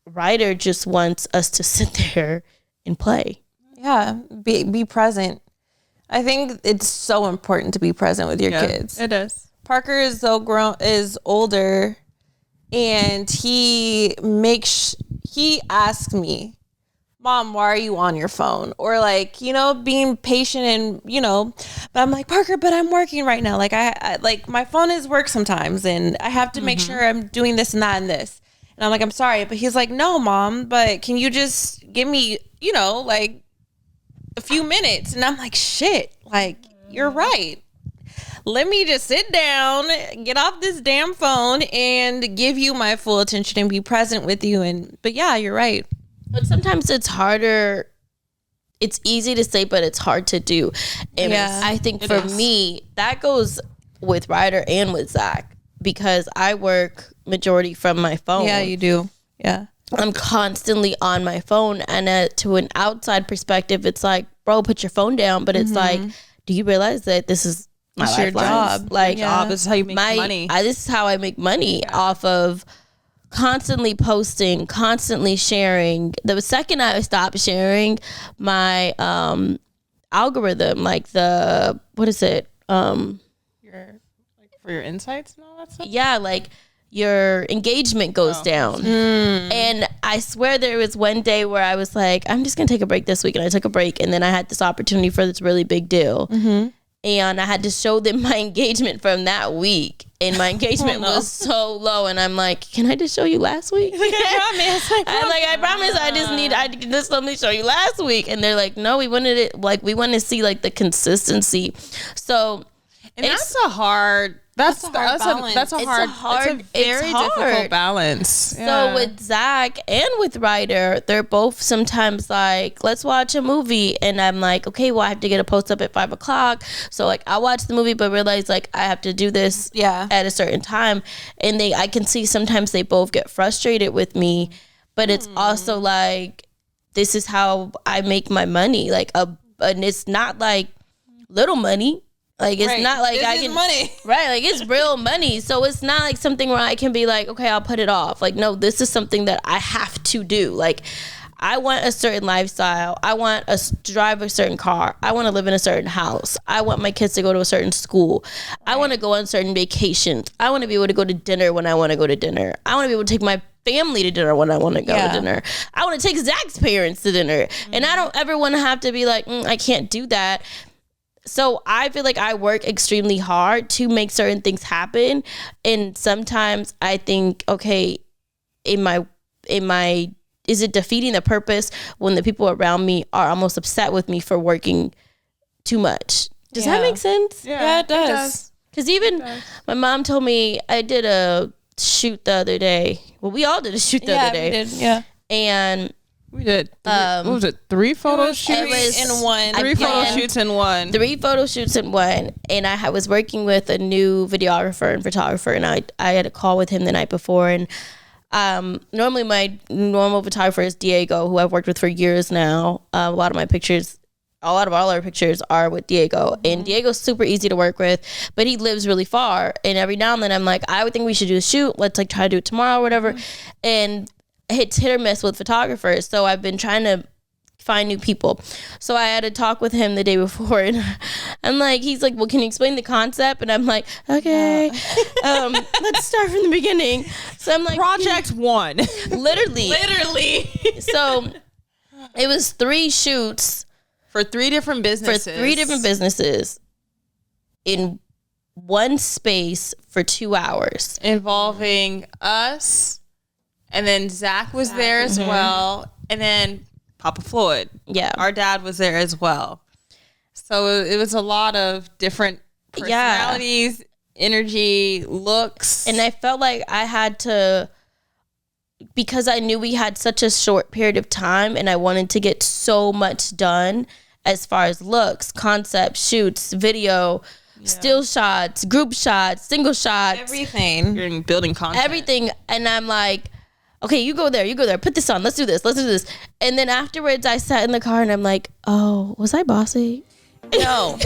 Ryder just wants us to sit there and play. Yeah, be present. I think it's so important to be present with your kids. It is. Parker is older, and he asks me, Mom, why are you on your phone? Or like, being patient and, but I'm like, Parker, but I'm working right now. Like I like my phone is work sometimes and I have to make sure I'm doing this and that and this. And I'm like, I'm sorry. But he's like, no, Mom, but can you just give me, like a few minutes? And I'm like, shit, like you're right. Let me just sit down, get off this damn phone and give you my full attention and be present with you. But yeah, you're right. But sometimes it's harder. It's easy to say, but it's hard to do. And I think for me, that goes with Ryder and with Zach because I work majority from my phone. Yeah, you do. Yeah. I'm constantly on my phone. And to an outside perspective, it's like, bro, put your phone down. But it's like, do you realize that this is my your job? Like, job is how you make money. This is how I make money off of constantly posting, constantly sharing. The second I stopped sharing, my algorithm, like what is it? For your insights and all that stuff? Yeah, like your engagement goes down. And I swear there was one day where I was like, I'm just gonna take a break this week, and I took a break, and then I had this opportunity for this really big deal. And I had to show them my engagement from that week. And my engagement was so low. And I'm like, can I just show you last week? I promise. I just let me show you last week. And they're like, no, we wanted it. Like, we want to see like the consistency. So, and that's a hard balance. It's a very difficult balance. Yeah. So with Zach and with Ryder, they're both sometimes like, let's watch a movie. And I'm like, okay, well, I have to get a post up at 5:00. So like I watch the movie, but realize like I have to do this at a certain time. And I can see sometimes they both get frustrated with me, but it's also like, this is how I make my money. Like, and it's not like little money. Like, it's not like I can money. Right, like it's real money. So it's not like something where I can be like, okay, I'll put it off. Like, no, this is something that I have to do. Like, I want a certain lifestyle. I want to drive a certain car. I want to live in a certain house. I want my kids to go to a certain school. I want to go on certain vacations. I want to be able to go to dinner when I want to go to dinner. I want to be able to take my family to dinner when I want to go to dinner. I want to take Zach's parents to dinner. And I don't ever want to have to be like, I can't do that. So I feel like I work extremely hard to make certain things happen. And sometimes I think, okay, is it defeating the purpose when the people around me are almost upset with me for working too much? Does that make sense? Yeah, it does. Because even my mom told me, I did a shoot the other day. Well, we all did a shoot the other day. We did, And we did. What was it? 3 photo shoots in one. 3 photo shoots in one. 3 photo shoots in one. And I was working with a new videographer and photographer, and I had a call with him the night before. And normally my normal photographer is Diego, who I've worked with for years now. A lot of all our pictures are with Diego. And Diego's super easy to work with, but he lives really far. And every now and then I'm like, I would think we should do a shoot. Let's like try to do it tomorrow or whatever. And it's hit or miss with photographers. So I've been trying to find new people. So I had a talk with him the day before, and I'm like, he's like, well, can you explain the concept? And I'm like, okay, let's start from the beginning. So I'm like, Project 1. Literally. So it was 3 shoots for 3 different businesses. In one space for 2 hours. Involving us. And then Zach was there as well. And then Papa Floyd. Yeah. Our dad was there as well. So it was a lot of different personalities, energy, looks. And I felt like I had to, because I knew we had such a short period of time and I wanted to get so much done as far as looks, concept, shoots, video, still shots, group shots, single shots. Everything. You're building content. Everything. And I'm like, okay, you go there, put this on, let's do this. And then afterwards I sat in the car and I'm like, oh, was I bossy? No.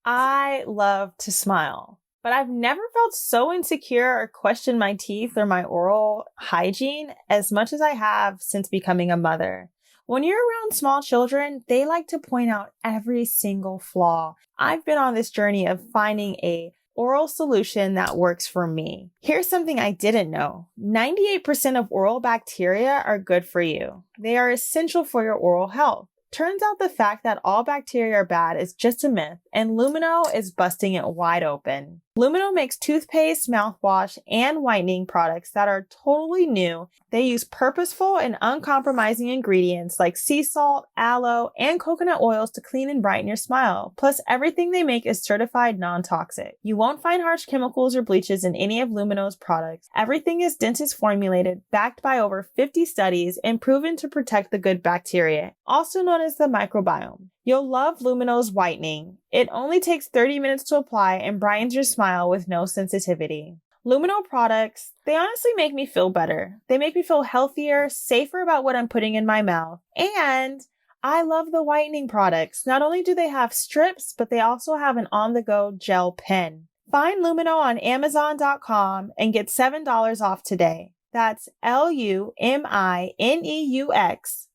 I love to smile, but I've never felt so insecure or questioned my teeth or my oral hygiene as much as I have since becoming a mother. When you're around small children, they like to point out every single flaw. I've been on this journey of finding a oral solution that works for me. Here's something I didn't know. 98% of oral bacteria are good for you. They are essential for your oral health. Turns out the fact that all bacteria are bad is just a myth, and Lumineux is busting it wide open. Lumineux makes toothpaste, mouthwash, and whitening products that are totally new. They use purposeful and uncompromising ingredients like sea salt, aloe, and coconut oils to clean and brighten your smile. Plus, everything they make is certified non-toxic. You won't find harsh chemicals or bleaches in any of Lumineux's products. Everything is dentist formulated, backed by over 50 studies, and proven to protect the good bacteria, also known as the microbiome. You'll love Lumineux's whitening. It only takes 30 minutes to apply and brightens your smile with no sensitivity. Lumineux products, they honestly make me feel better. They make me feel healthier, safer about what I'm putting in my mouth. And I love the whitening products. Not only do they have strips, but they also have an on-the-go gel pen. Find Lumineux on Amazon.com and get $7 off today. That's Lumineux.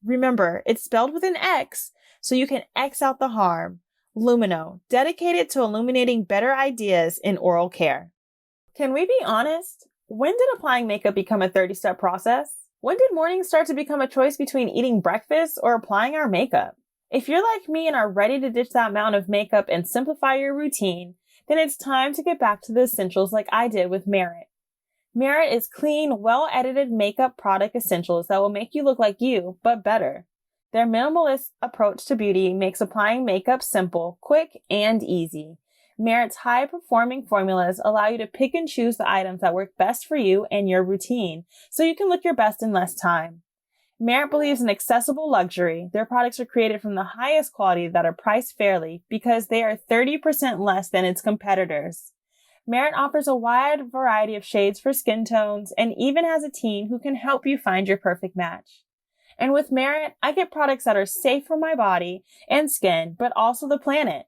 Remember, it's spelled with an X, so you can X out the harm. Lumineux, dedicated to illuminating better ideas in oral care. Can we be honest? When did applying makeup become a 30-step process? When did mornings start to become a choice between eating breakfast or applying our makeup? If you're like me and are ready to ditch that amount of makeup and simplify your routine, then it's time to get back to the essentials like I did with Merit. Merit is clean, well-edited makeup product essentials that will make you look like you, but better. Their minimalist approach to beauty makes applying makeup simple, quick, and easy. Merit's high-performing formulas allow you to pick and choose the items that work best for you and your routine, so you can look your best in less time. Merit believes in accessible luxury. Their products are created from the highest quality that are priced fairly because they are 30% less than its competitors. Merit offers a wide variety of shades for skin tones and even has a team who can help you find your perfect match. And with Merit, I get products that are safe for my body and skin, but also the planet.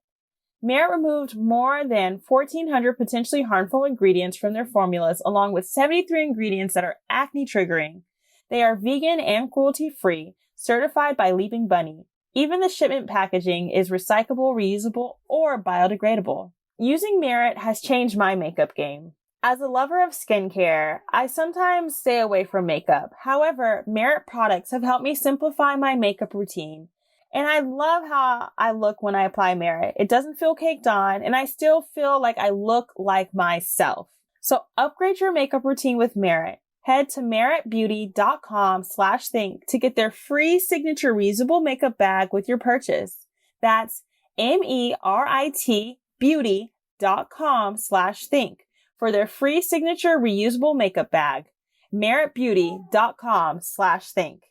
Merit removed more than 1,400 potentially harmful ingredients from their formulas, along with 73 ingredients that are acne triggering. They are vegan and cruelty-free, certified by Leaping Bunny. Even the shipment packaging is recyclable, reusable, or biodegradable. Using Merit has changed my makeup game. As a lover of skincare, I sometimes stay away from makeup. However, Merit products have helped me simplify my makeup routine. And I love how I look when I apply Merit. It doesn't feel caked on, and I still feel like I look like myself. So upgrade your makeup routine with Merit. Head to meritbeauty.com/think to get their free signature reusable makeup bag with your purchase. That's MERIT beauty.com/think for their free signature reusable makeup bag. meritbeauty.com/think.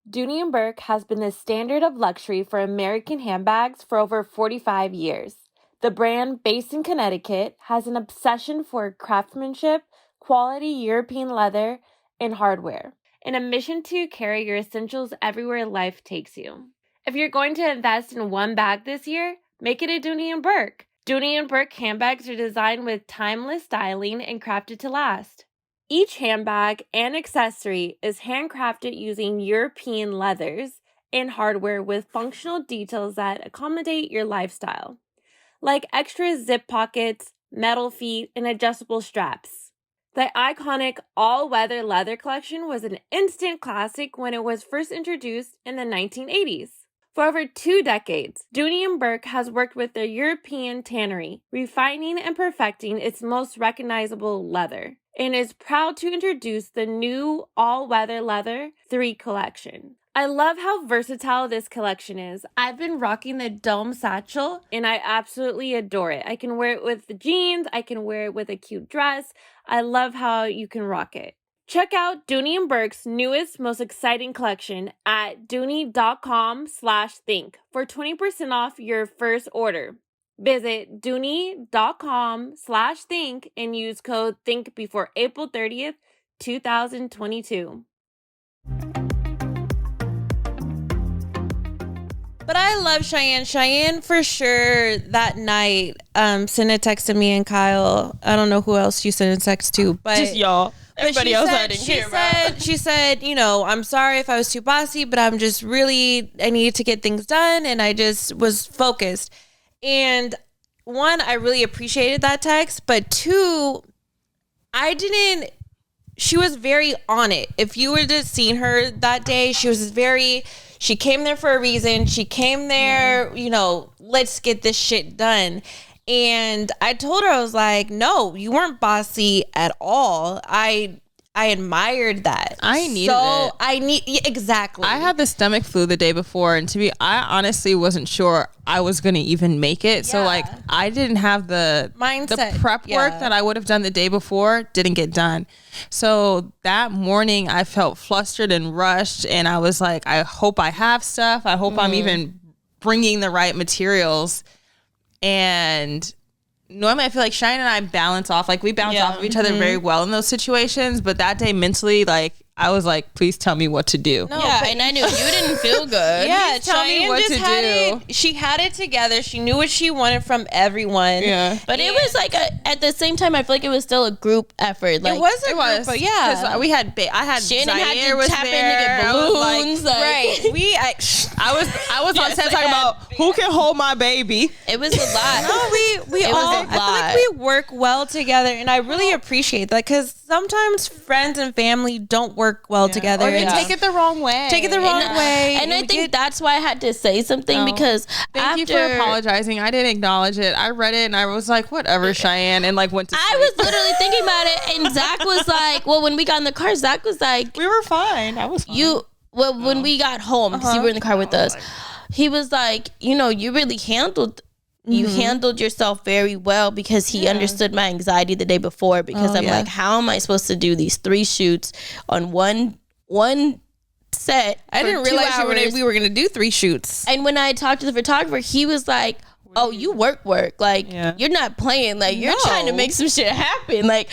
Dooney and Bourke has been the standard of luxury for American handbags for over 45 years. The brand, based in Connecticut, has an obsession for craftsmanship, quality European leather, and hardware, and a mission to carry your essentials everywhere life takes you. If you're going to invest in one bag this year, make it a Dooney and Bourke. Dooney and Bourke handbags are designed with timeless styling and crafted to last. Each handbag and accessory is handcrafted using European leathers and hardware with functional details that accommodate your lifestyle, like extra zip pockets, metal feet, and adjustable straps. The iconic all-weather leather collection was an instant classic when it was first introduced in the 1980s. For over 2 decades, Dooney and Bourke has worked with their European tannery, refining and perfecting its most recognizable leather, and is proud to introduce the new all-weather leather 3 collection. I love how versatile this collection is. I've been rocking the dome satchel, and I absolutely adore it. I can wear it with the jeans. I can wear it with a cute dress. I love how you can rock it. Check out Dooney and Bourke's newest, most exciting collection at dooney.com/think for 20% off your first order. Visit dooney.com/think and use code THINK before April 30th, 2022. But I love Cheyenne. Cheyenne for sure that night sent a text to me and Kyle. I don't know who else she sent a text to, but Just y'all. Everybody else I didn't care about. She said, you know, I'm sorry if I was too bossy, but I'm just really, I needed to get things done and I just was focused. And 1, I really appreciated that text, but 2, she was very on it. If you would have seen her that day, she came there for a reason. She came there, you know, let's get this shit done. And I told her, I was like, no, you weren't bossy at all. I admired that. I needed it. Exactly. I had the stomach flu the day before, and I honestly wasn't sure I was going to even make it. So like, I didn't have the mindset. The prep work that I would have done the day before didn't get done. So that morning I felt flustered and rushed, and I was like, I hope I have stuff. I hope I'm even bringing the right materials. And normally I feel like Shanan and I balance off. Like, we balance off of each other very well in those situations. But that day mentally, like, I was like, please tell me what to do. No, and I knew you didn't feel good. Yeah, tell me what to do. She had it together. She knew what she wanted from everyone. Yeah. But it was like at the same time, I feel like it was still a group effort. Like, it was a group, but yeah. 'Cause we had, I had Shannon Zaire had to was tap in to there. get balloons. Right. I was on set talking about Who can hold my baby? It was a lot. No, we It was all, a I feel lot. like we work well together, and I really appreciate that because sometimes friends and family don't work well together. Or they and take it the wrong way. Take it the wrong way. And I think that's why I had to say something because Thank you for apologizing. I didn't acknowledge it. I read it and I was like, whatever, Cheyenne, and like went to sleep. I was literally thinking about it, and Zach was like, well, when we got in the car, Zach was like, we were fine. I was fine. when we got home, because you were in the car with us, he was like, you know, you really handled yourself very well, because he understood my anxiety the day before, because I'm like, how am I supposed to do these 3 shoots on one set? I didn't realize we were going to do 3 shoots. And when I talked to the photographer, he was like, oh, you work. Like, you're not playing. Like, you're trying to make some shit happen. Like,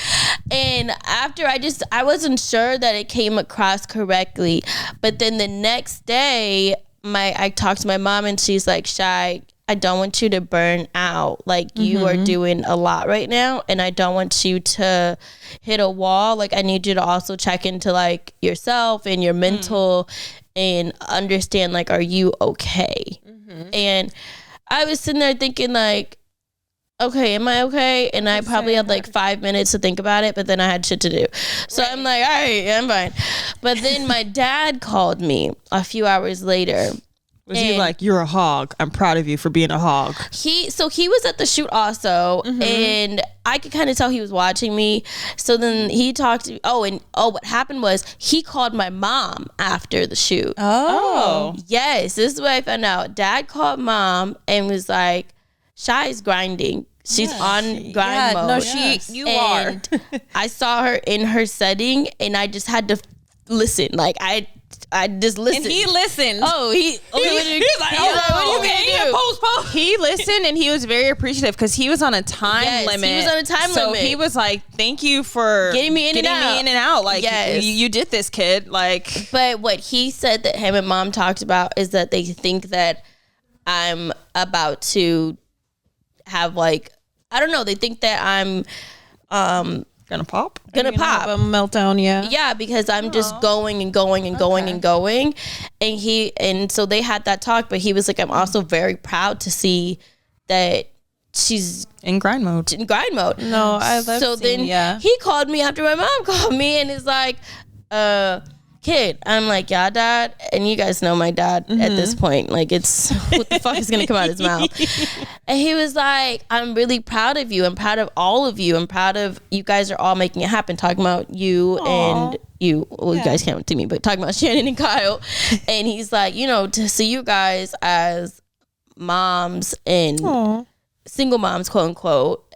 and after I wasn't sure that it came across correctly. But then the next day, I talked to my mom, and she's like, Shy, I don't want you to burn out. Like, you are doing a lot right now, and I don't want you to hit a wall. Like, I need you to also check into like yourself and your mental and understand, like, are you okay? And I was sitting there thinking, like, okay, am I okay? And I probably had like 5 minutes to think about it, but then I had shit to do. So I'm like, all right, I'm fine. But then my dad called me a few hours later. Was he like, you're a hog? I'm proud of you for being a hog. He was at the shoot also, and I could kind of tell he was watching me. So then he talked to me. What happened was he called my mom after the shoot. Oh. Yes, this is what I found out. Dad called mom and was like, Shy's grinding. She's on grind mode. No, you are. And I saw her in her setting, and I just had to listen. Like, I just listened. And he listened. He's like, what are you gonna do? He listened, and he was very appreciative because he was on a time limit. He was on a time limit. So he was like, thank you for getting me in and out. Like, you did this, kid. Like, but what he said that him and mom talked about is that they think that I'm about to have, like, I don't know, they think that I'm gonna pop Have a meltdown. Yeah, because I'm just going and going and going and going. And so they had that talk, but he was like, I'm also very proud to see that she's in grind mode. No, I love so seeing, then he called me after my mom called me and is like, kid. I'm like, yeah, dad. And you guys know my dad at this point. Like, it's what the fuck is gonna come out of his mouth? And he was like, I'm really proud of you. I'm proud of all of you. I'm proud of you guys are all making it happen. Talking about you and you. Well, you guys can't see me, but talking about Shanan and Kyle. And he's like, you know, to see you guys as moms and single moms, quote unquote,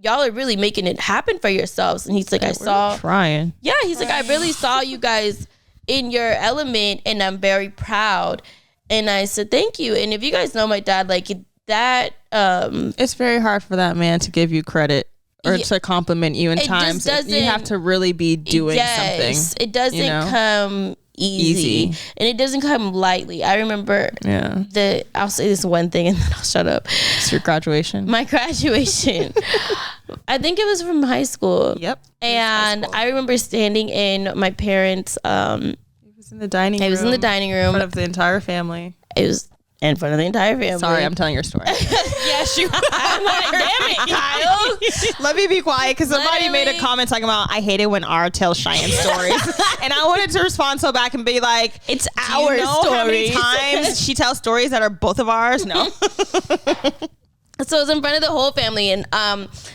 y'all are really making it happen for yourselves. And he's like, I saw trying. Yeah, he's like, I really saw you guys in your element, and I'm very proud. And I said, thank you. And if you guys know my dad, like that, it's very hard for that man to give you credit or to compliment you in times. You have to really be doing something. It doesn't come easy, and it doesn't come lightly. I remember I'll say this one thing and then I'll shut up. It's your graduation. My graduation. I think it was from high school. Yep. And I remember standing in my parents' It was in the dining room. It was in the dining room. In front of the entire family. It was in front of the entire family. Sorry, I'm telling your story. Yes, you. I'm like, damn it, Kyle. Let me be quiet because somebody made a comment talking about, I hate it when R tells Cheyenne stories. And I wanted to respond so back and be like, it's do our you know stories. how many times she tells stories that are both of ours? No. So it was in front of the whole family, and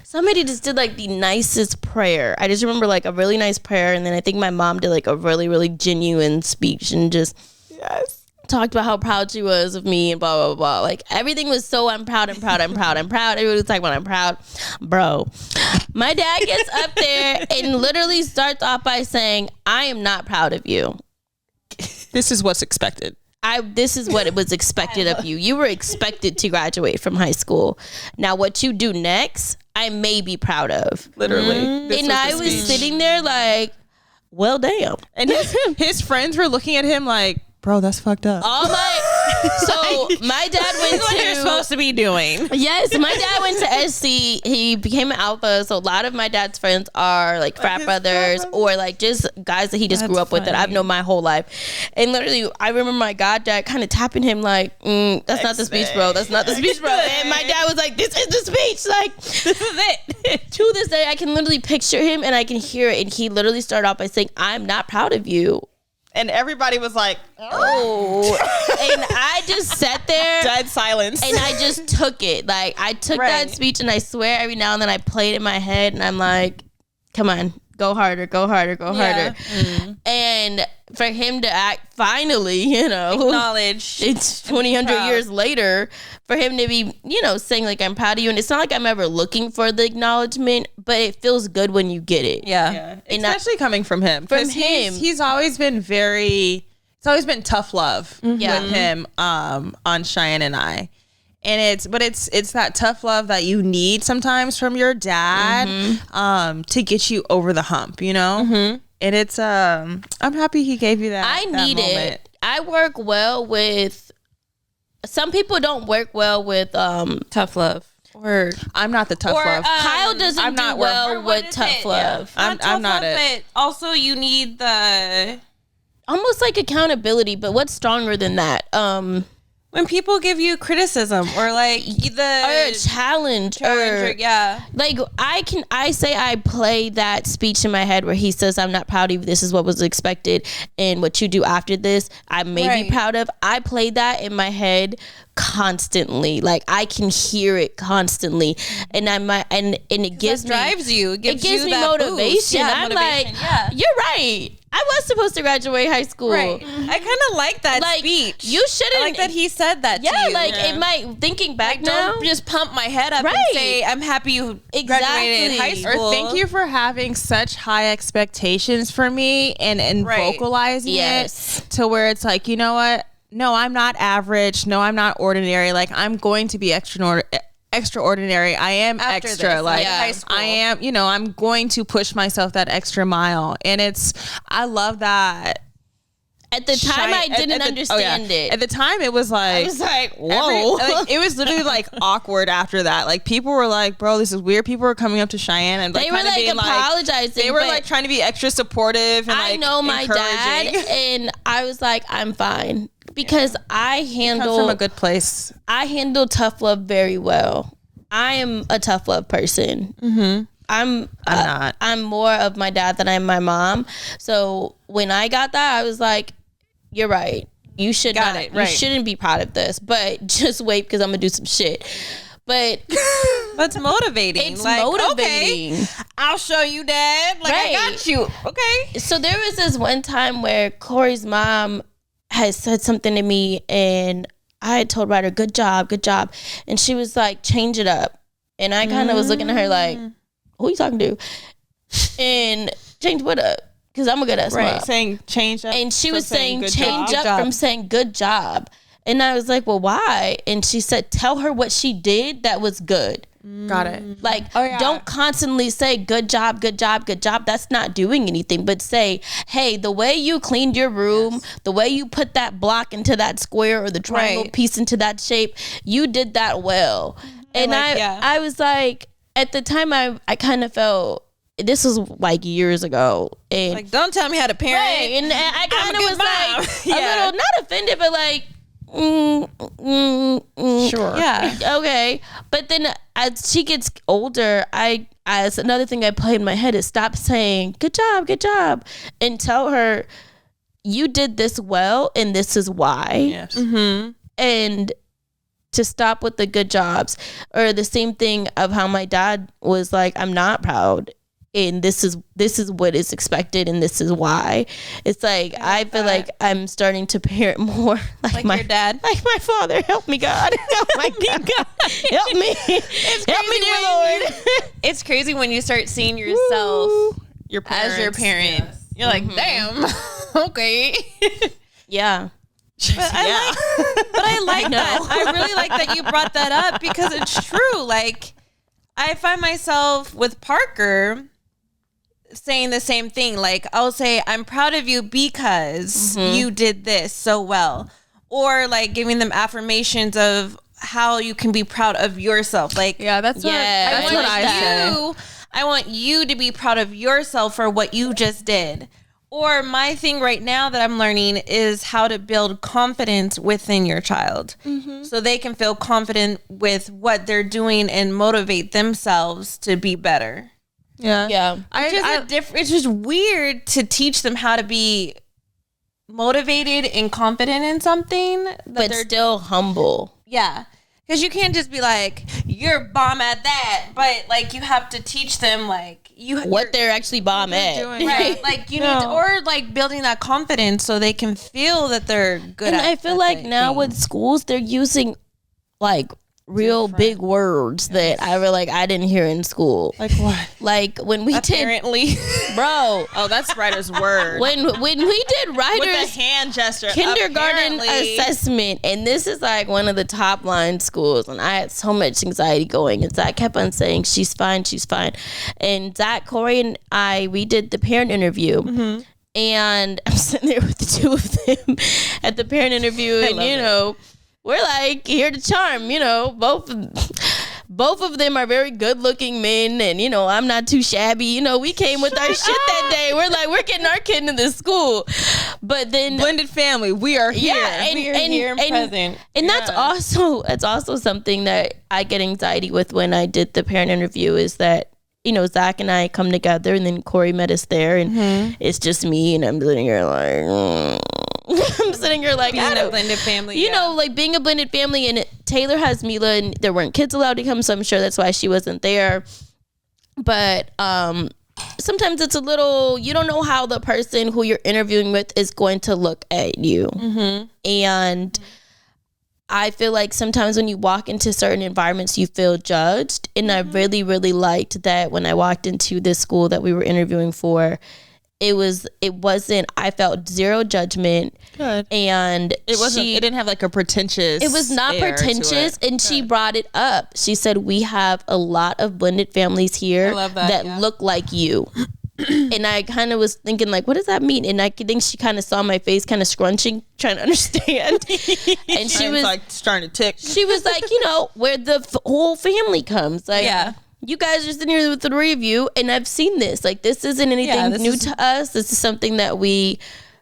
somebody just did like the nicest prayer. I just remember like a really nice prayer, and then I think my mom did like a really, really genuine speech and just talked about how proud she was of me and blah, blah, blah. Like everything was so I'm proud. Everybody was talking about I'm proud. Bro, my dad gets up there and literally starts off by saying, I am not proud of you. This is what's expected. This is what it was expected of you. You were expected to graduate from high school. Now, what you do next, I may be proud of. Literally. And I was sitting there like, well, damn. And his friends were looking at him like, bro, that's fucked up. All my So my dad went What to. you're supposed to be doing. Yes, my dad went to SC. He became an alpha. So a lot of my dad's friends are like frat brothers or like just guys that he just grew up with that I've known my whole life. And literally, I remember my goddad kind of tapping him like, "That's not the speech, bro. That's not the speech, bro." And my dad was like, "This is the speech. Like, this is it." To this day, I can literally picture him and I can hear it. And he literally started off by saying, "I'm not proud of you." And everybody was like, Oh, and I just sat there, dead silence. and I just took it. Like I took that speech, and I swear every now and then I play it in my head, and I'm like, "Come on, go harder, go harder, go harder." And for him to act finally, Acknowledge. it's 200 years later, for him to be, saying like, "I'm proud of you," and it's not like I'm ever looking for the acknowledgement, but it feels good when you get it. Yeah. And especially coming from him. From 'Cause him. he's always been it's always been tough love with him on Cheyenne and I. And it's that tough love that you need sometimes from your dad to get you over the hump, And it's I'm happy he gave you that. I need moment. it. I work well with. Some people don't work well with Tough love. Or I'm not the tough love. Kyle doesn't I'm do not well or what with is tough it? love. I'm tough not love, it. But also you need the Almost like accountability, but what's stronger than that? when people give you criticism or like Or a challenge, or yeah. like I say I play that speech in my head where he says, "I'm not proud of you. This is what was expected, and what you do after this, I may be proud of." I play that in my head constantly. Like I can hear it constantly, and and it gives me drives you. It gives you me that motivation. boost. Yeah, I'm motivation. like, you're right. I was supposed to graduate high school. Right. I kind of like that speech. You shouldn't. I like that he said that to you. It might, thinking back now. Don't just pump my head up and say, I'm happy you graduated high school. Or thank you for having such high expectations for me and vocalizing it to where it's like, you know what? No, I'm not average. No, I'm not ordinary. Like I'm going to be extraordinary. I am After extra. this, like high school. I am, I'm going to push myself that extra mile. And I love that. At the time, I didn't understand it. At the time, it was like, I was like, whoa. it was literally like awkward after that. Like people were like, bro, this is weird. People were coming up to Cheyenne and like they were kind of being apologizing. They were like trying to be extra supportive. And, I know my dad, and I was like, I'm fine. Because I handle comes from a good place. I handle tough love very well. I am a tough love person. I'm not. I'm more of my dad than I'm my mom. So when I got that, I was like, "You're right. You should You shouldn't be proud of this. But just wait because I'm gonna do some shit." But that's motivating. It's motivating. Okay, I'll show you, Dad. Like I got you. Okay. So there was this one time where Corey's mom had said something to me, and I had told Ryder, good job. And she was like, change it up. And I kind of was looking at her like, who are you talking to? And change what up? Because I'm a good ass mom. Saying change up. And she was saying change up from saying good job. And I was like, well, why? And she said, tell her what she did that was good. Got it. Like, don't constantly say good job. That's not doing anything. But say, hey, the way you cleaned your room, the way you put that block into that square or the triangle piece into that shape, you did that well. And I was like, at the time, I kind of felt, this was like years ago. And like, don't tell me how to parent. Right. And I kind of was mom. like, a little, not offended, but like, Sure. Yeah. Okay. But then as she gets older, as another thing I play in my head is stop saying good job, and tell her you did this well and this is why. Yes. Mm-hmm. And to stop with the good jobs, or the same thing of how my dad was like, I'm not proud. And this is what is expected, and this is why. It's like I feel like I'm starting to parent more like my your dad, like my father. Help me, God! Help me, God! Help me! Help me, dear Lord! It's crazy when you start seeing yourself as your parent. Yes. You're like, damn, okay. Yeah. But I like that. I really like that you brought that up because it's true. Like, I find myself with Parker saying the same thing. Like, I'll say, I'm proud of you because you did this so well. or like giving them affirmations of how you can be proud of yourself. Like, that's what I say. I want you to be proud of yourself for what you just did. Or my thing right now that I'm learning is how to build confidence within your child, so they can feel confident with what they're doing and motivate themselves to be better. Yeah. It's just weird to teach them how to be motivated and confident in something, but they're still humble. Yeah. Because you can't just be like, you're bomb at that. But, like, you have to teach them, like, what they're actually bomb at. Right. Like, you need to, or, like, building that confidence so they can feel that they're good at it. And I feel like now with schools, they're using, like, real big words that I didn't hear in school. Like what? Like when we apparently bro. Oh, that's writer's word. When we did writer's with the hand gesture kindergarten assessment, and this is like one of the top line schools, and I had so much anxiety going, and Zach kept on saying she's fine, and Zach, Corey, and we did the parent interview. And I'm sitting there with the two of them at the parent interview, and we're like here to charm, both of them are very good looking men, and I'm not too shabby. We came with our shit that day. We're like, we're getting our kid into this school. But then blended family, we are here. Yeah, we are here and present. And that's also something that I get anxiety with when I did the parent interview, is that Zach and I come together, and then Corey met us there, and it's just me, and I'm sitting here like I'm sitting here like, being a blended family, like being a blended family. And Taylor has Mila, and there weren't kids allowed to come, so I'm sure that's why she wasn't there. But sometimes it's a little, you don't know how the person who you're interviewing with is going to look at you. And I feel like sometimes when you walk into certain environments, you feel judged. And I really, really liked that when I walked into this school that we were interviewing for, I felt zero judgment. Good. And it didn't have like a pretentious. It was not pretentious. And she brought it up. She said, we have a lot of blended families here that look like you. And I kind of was thinking, like, what does that mean? And I think she kind of saw my face kind of scrunching, trying to understand. And she was like starting to tick. She was like, where the whole family comes. Like, you guys are sitting here with the three of you, and I've seen this. Like, this isn't anything new to us. This is something that we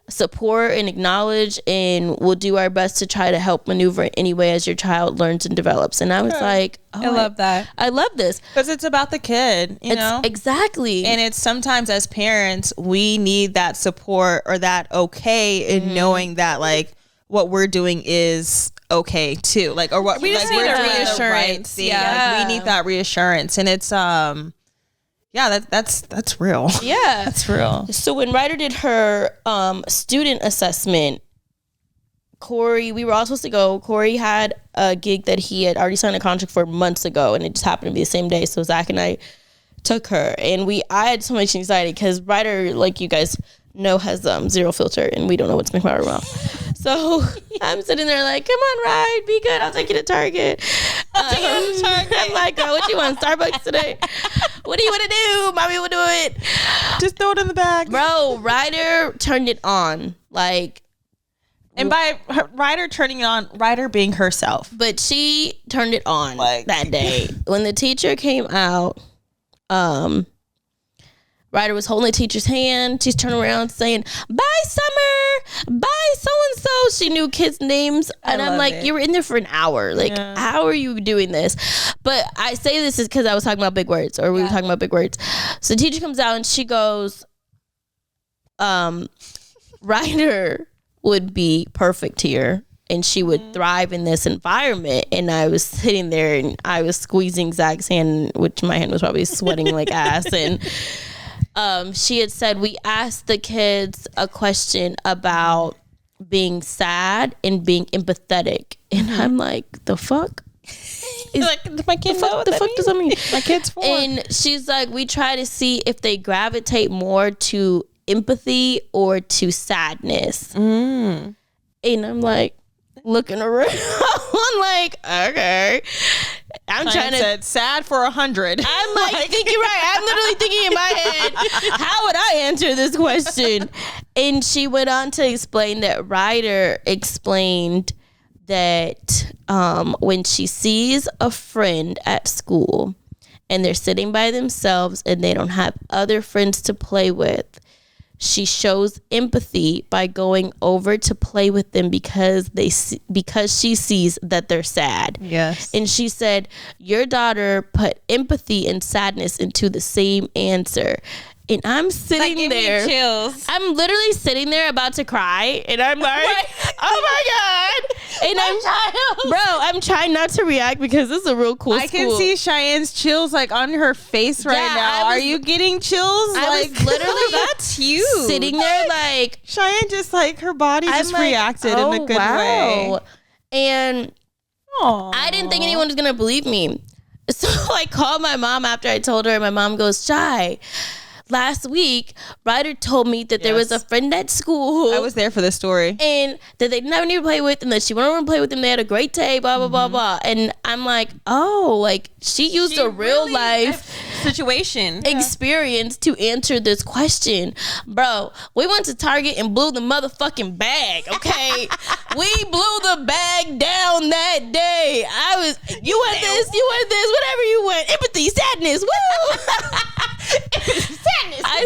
support and acknowledge, and we'll do our best to try to help maneuver anyway as your child learns and develops. And I was like, I love that. I love this. Because it's about the kid, Exactly. And it's sometimes as parents, we need that support or that okay in knowing that, like, what we're doing is okay too. Like, or what we just need a reassurance. We need that reassurance. And it's that's real. Yeah. That's real. So when Ryder did her student assessment, we were all supposed to go. Corey had a gig that he had already signed a contract for months ago, and it just happened to be the same day. So Zach and I took her, and I had so much anxiety because Ryder, like you guys know, has zero filter, and we don't know what's going to come out of her mouth. So I'm sitting there like, come on, Ride, be good. I'll take you to Target. I'm like, girl, what you want, Starbucks today? What do you want to do? Mommy will do it. Just throw it in the bag. Bro, Ryder turned it on. Like, and by Ryder turning it on, Ryder being herself. But she turned it on that day. When the teacher came out, Ryder was holding the teacher's hand. She's turning around saying, bye, Summer. Bye, so-and-so. She knew kids' names. And I'm like, you were in there for an hour. Like, how are you doing this? But I say this is because I was talking about big words, or we were talking about big words. So the teacher comes out and she goes, Ryder would be perfect here, and she would thrive in this environment. And I was sitting there and I was squeezing Zach's hand, which my hand was probably sweating like ass. And she had said, we asked the kids a question about being sad and being empathetic. And I'm like, the fuck? My kid know what the fuck does that mean? My kid's 4. And she's like, we try to see if they gravitate more to empathy or to sadness. And I'm like, looking around, I'm like, okay. I'm Cheyenne trying to. said, sad for 100. I'm like thinking, right? I'm literally thinking in my head, how would I answer this question? And she went on to explain that Ryder explained that when she sees a friend at school and they're sitting by themselves and they don't have other friends to play with, she shows empathy by going over to play with them because she sees that they're sad. Yes. And she said, your daughter put empathy and sadness into the same answer. And I'm sitting there. Chills. I'm literally sitting there about to cry, and I'm like, "Oh my god!" And I'm trying not to react because this is a real cool. I can see Cheyenne's chills like on her face right now. Are you getting chills? I was literally that's huge. sitting there like Cheyenne just like her body just reacted in a good way. And I didn't think anyone was gonna believe me, so I called my mom after I told her, and my mom goes, "Shy, last week, Ryder told me that there was a friend at school. I was there for this story. And that they didn't have any to play with, and that she went over and play with them. They had a great day, blah, blah, blah, blah. And I'm like, oh, like she used a real life situation experience to answer this question. Bro, we went to Target and blew the motherfucking bag, okay? We blew the bag down that day. You want this, whatever you want. Empathy, sadness, woo!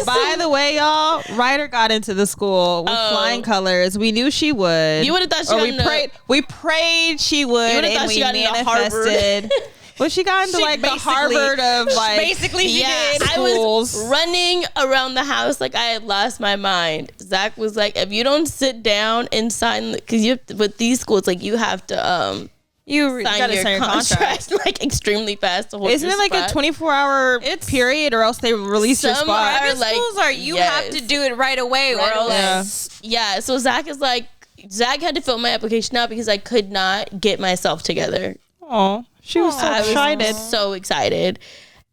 By the way, y'all, Ryder got into the school with flying colors. We knew she would. You would have thought she got we prayed she would. You would have thought she got into Harvard. Well, she got into like the Harvard of like basically she did. I was running around the house like I had lost my mind. Zach was like, if you don't sit down and sign, because you with these schools, like you have to you sign your contract like extremely fast. Isn't it like a 24-hour period, or else they release your spot? Private schools are you have to do it right away, or else. Yeah. So Zach had to fill my application out because I could not get myself together. Oh, she was so excited. I was so excited.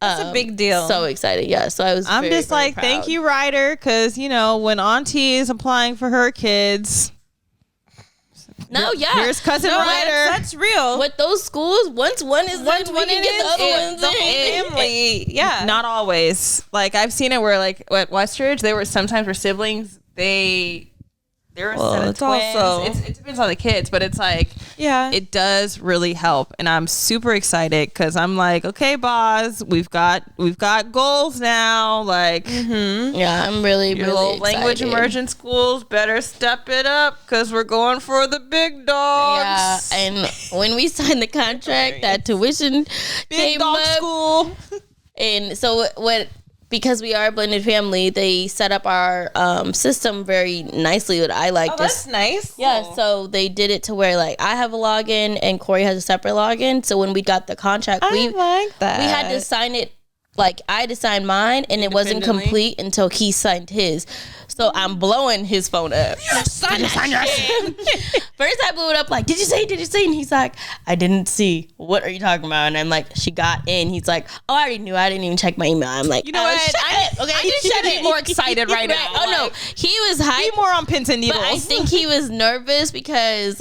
It's a big deal. So excited. Yeah. So I'm very, just like, thank you, Ryder, because when Auntie is applying for her kids. No, yeah. Here's cousin Ryder. That's real. With those schools, once one is in, we can get the other ones in. Family. Yeah. Not always. Like I've seen it where like at Westridge, there were sometimes where siblings there were a set of twins. It depends on the kids, but it's like it does really help, and I'm super excited because I'm like, okay, boss, we've got goals now. Like, yeah, I'm really really excited. Language immersion schools better step it up because we're going for the big dogs. Yeah, and when we signed the contract, that tuition came up. School, and so what? Because we are a blended family, they set up our system very nicely. What I like. That's nice. Yeah, so they did it to where like I have a login and Corey has a separate login. So when we got the contract, we like that. We had to sign it. Like I had to sign mine, and it wasn't complete until he signed his. So I'm blowing his phone up. Sign yours. First I blew it up like, did you see? And he's like, I didn't see. What are you talking about? And I'm like, she got in. He's like, oh, I already knew. I didn't even check my email. I'm like, you know what? I should be more excited right now. Oh no, he was hyped. Be more on pins and needles. But I think he was nervous because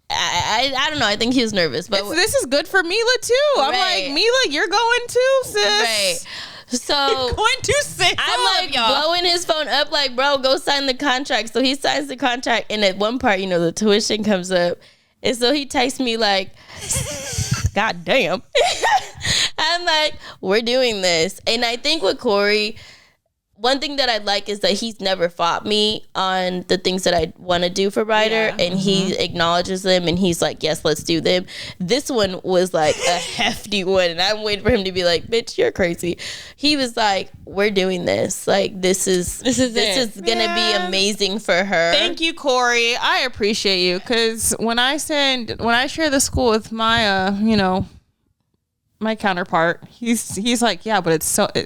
I don't know. I think he was nervous. But this is good for Mila too. I'm like, Mila, you're going too, sis. Right. So going too sick. I'm like blowing his phone up like, bro, go sign the contract. So he signs the contract, and at one part, the tuition comes up, and so he texts me like, God damn. I'm like, we're doing this. And I think with Corey, one thing that I like is that he's never fought me on the things that I want to do for Ryder, and he acknowledges them, and he's like, yes, let's do them. This one was like a hefty one, and I'm waiting for him to be like, bitch, you're crazy. He was like, we're doing this. Like, this is gonna be amazing for her. Thank you, Corey. I appreciate you, because when I share the school with Maya, my counterpart, he's like, yeah, but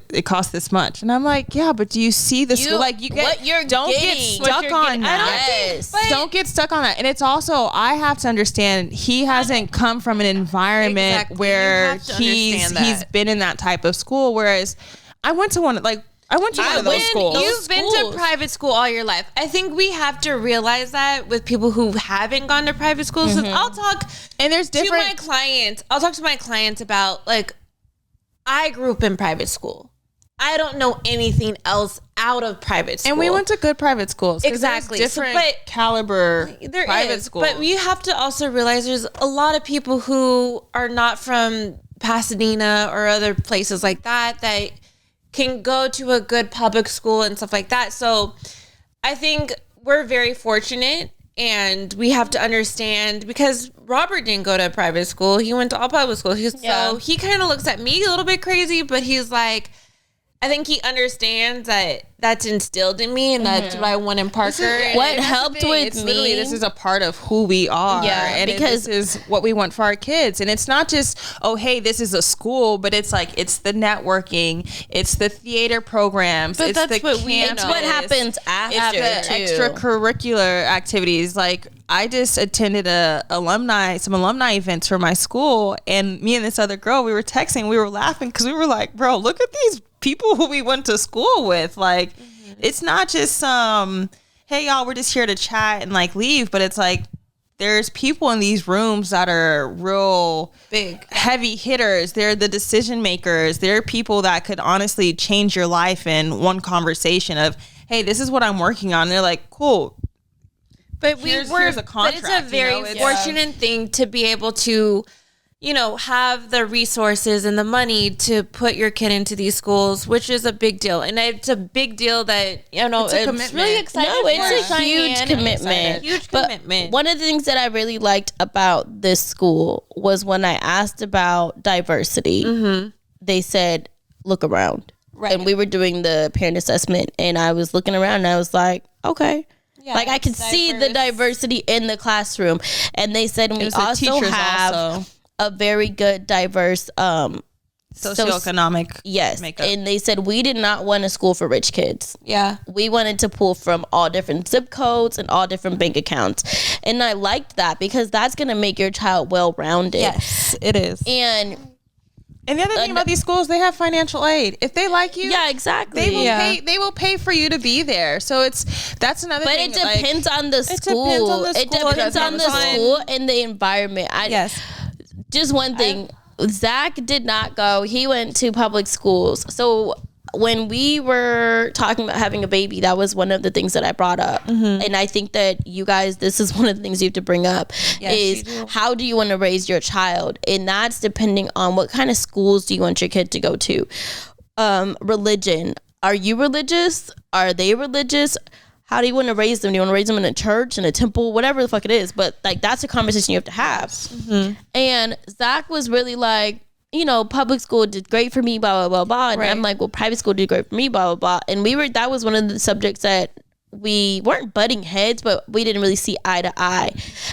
it costs this much, and I'm like, yeah, but do you see the school? Like, don't get stuck on that. Don't get stuck on that. And it's also, I have to understand, he hasn't come from an environment where he's been in that type of school, whereas I went to one, like, I went to one of those schools. You've been to private school all your life. I think we have to realize that with people who haven't gone to private schools. I'll talk and there's different to my clients. I'll talk to my clients about, like, I grew up in private school. I don't know anything else out of private school. And we went to good private schools. Exactly. Different caliber private schools. But you have to also realize there's a lot of people who are not from Pasadena or other places like that that can go to a good public school and stuff like that. So I think we're very fortunate, and we have to understand, because Robert didn't go to a private school. He went to all public school. So he kind of looks at me a little bit crazy, but he's like, I think he understands that that's instilled in me, and that's what I want in Parker. What helped with it's me, literally, this is a part of who we are. And because this is what we want for our kids. And it's not just, oh, hey, this is a school, but it's like, it's the networking, it's the theater programs, But it's that's the what campus, it's what happens after, it's the too. extracurricular activities. Like, I just attended some alumni events for my school, and me and this other girl, we were texting, we were laughing because we were like, bro, look at these people who we went to school with. Like, it's not just hey y'all, we're just here to chat and like leave, but it's like there's people in these rooms that are real big heavy hitters. They're the decision makers. They're people that could honestly change your life in one conversation of, hey, this is what I'm working on. And they're like, cool. But here's a contract. But it's a very fortunate thing to be able to, you know, have the resources and the money to put your kid into these schools, which is a big deal. And it's a big deal that, you know, it's really exciting. No, it's a huge commitment. Huge But commitment. one of the things that I really liked about this school was when I asked about diversity, they said, look around. Right. And we were doing the parent assessment, and I was looking around, and I was like, okay. Yeah, like, I could see the diversity in the classroom. And they said, we also have a very good, diverse socioeconomic makeup. And they said, we did not want a school for rich kids. Yeah. We wanted to pull from all different zip codes and all different bank accounts. And I liked that because that's going to make your child well-rounded. Yes, it is. And the other thing about these schools, they have financial aid. If they like you, yeah, exactly. They will pay for you to be there. So that's another thing. But it depends on the school. It depends on the school and the environment. Yes. Just one thing. Zach did not go. He went to public schools. So when we were talking about having a baby, that was one of the things that I brought up. And I think that you guys, this is one of the things you have to bring up, is how do you want to raise your child? And that's depending on what kind of schools do you want your kid to go to. Religion. Are you religious? Are they religious? How do you want to raise them? Do you want to raise them in a church, in a temple, whatever the fuck it is? But like, that's a conversation you have to have. And Zach was really like, you know, public school did great for me, blah, blah, blah, blah. And I'm like, well, private school did great for me, blah, blah, blah. And that was one of the subjects that we weren't butting heads, but we didn't really see eye to eye.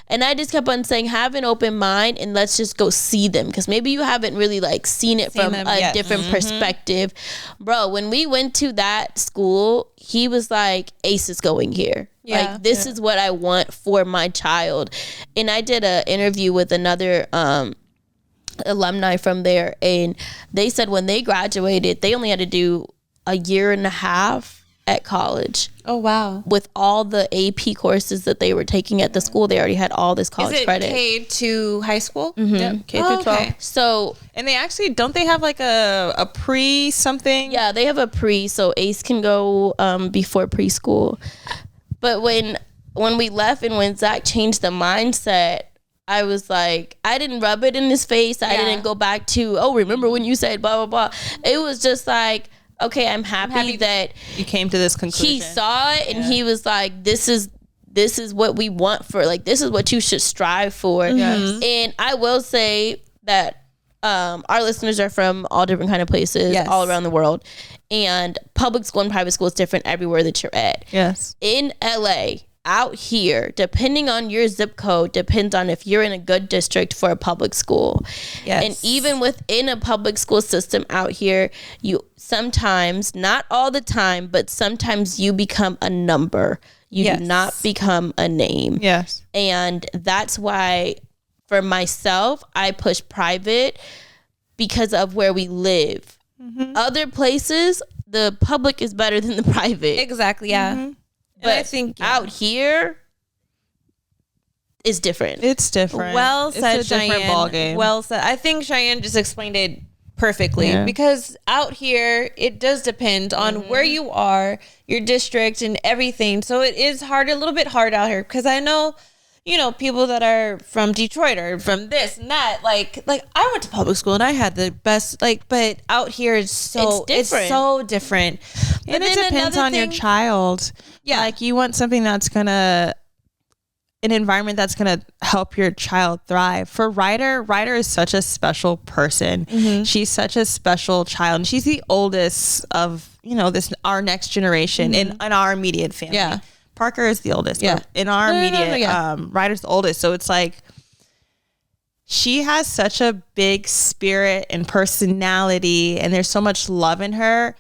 And I just kept on saying, have an open mind and let's just go see them. Because maybe you haven't really like seen it from a different perspective. Bro, when we went to that school, he was like, Ace is going here. Yeah, like, this is what I want for my child. And I did an interview with another alumni from there, and they said when they graduated, they only had to do a year and a half at college. Oh, wow. With all the AP courses that they were taking at the school, they already had all this college credit. K to high school? Yep, K through 12. Okay. So, and they actually, don't they have like a pre something? Yeah, they have a pre, so Ace can go before preschool. But when we left and when Zach changed the mindset, I was like, I didn't rub it in his face. I didn't go back to, oh, remember when you said blah, blah, blah. It was just like, okay, I'm happy that you came to this conclusion. He saw it and he was like, this is what we want for, like, this is what you should strive for. And I will say that our listeners are from all different kind of places all around the world. And public school and private school is different everywhere that you're at. Yes. In LA, out here, depending on your zip code, depends on if you're in a good district for a public school. Yes. And even within a public school system out here, you sometimes, not all the time, but sometimes you become a number. You do not become a name. Yes. And that's why, for myself, I push private because of where we live. Other places, the public is better than the private. Exactly. Yeah. Mm-hmm. But I think out here, it's different. It's different. Well said, it's a different Cheyenne. ballgame. Well said. I think Cheyenne just explained it perfectly Yeah. because out here it does depend on where you are, your district, and everything. So it is a little bit hard out here because I know, people that are from Detroit or from this and that. Like I went to public school and I had the best. but out here it's so different. But And it then depends another on your thing- child. Yeah. Like you want something that's an environment that's going to help your child thrive. For Ryder is such a special person. Mm-hmm. She's such a special child. And she's the oldest of, our next generation in our immediate family. Yeah. Parker is the oldest. Yeah. But in our immediate, yeah. Ryder's the oldest. So it's like, she has such a big spirit and personality, and there's so much love in her.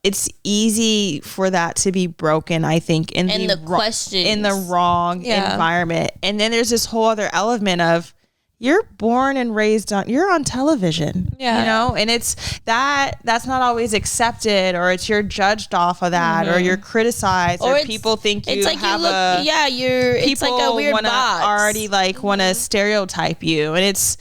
It's easy for that to be broken, I think, in the wrong environment. And then there's this whole other element of you're born and raised you're on television, and it's that's not always accepted, or you're judged off of that, or you're criticized, or people think you have it's like a weird box. Already want to stereotype you, and it's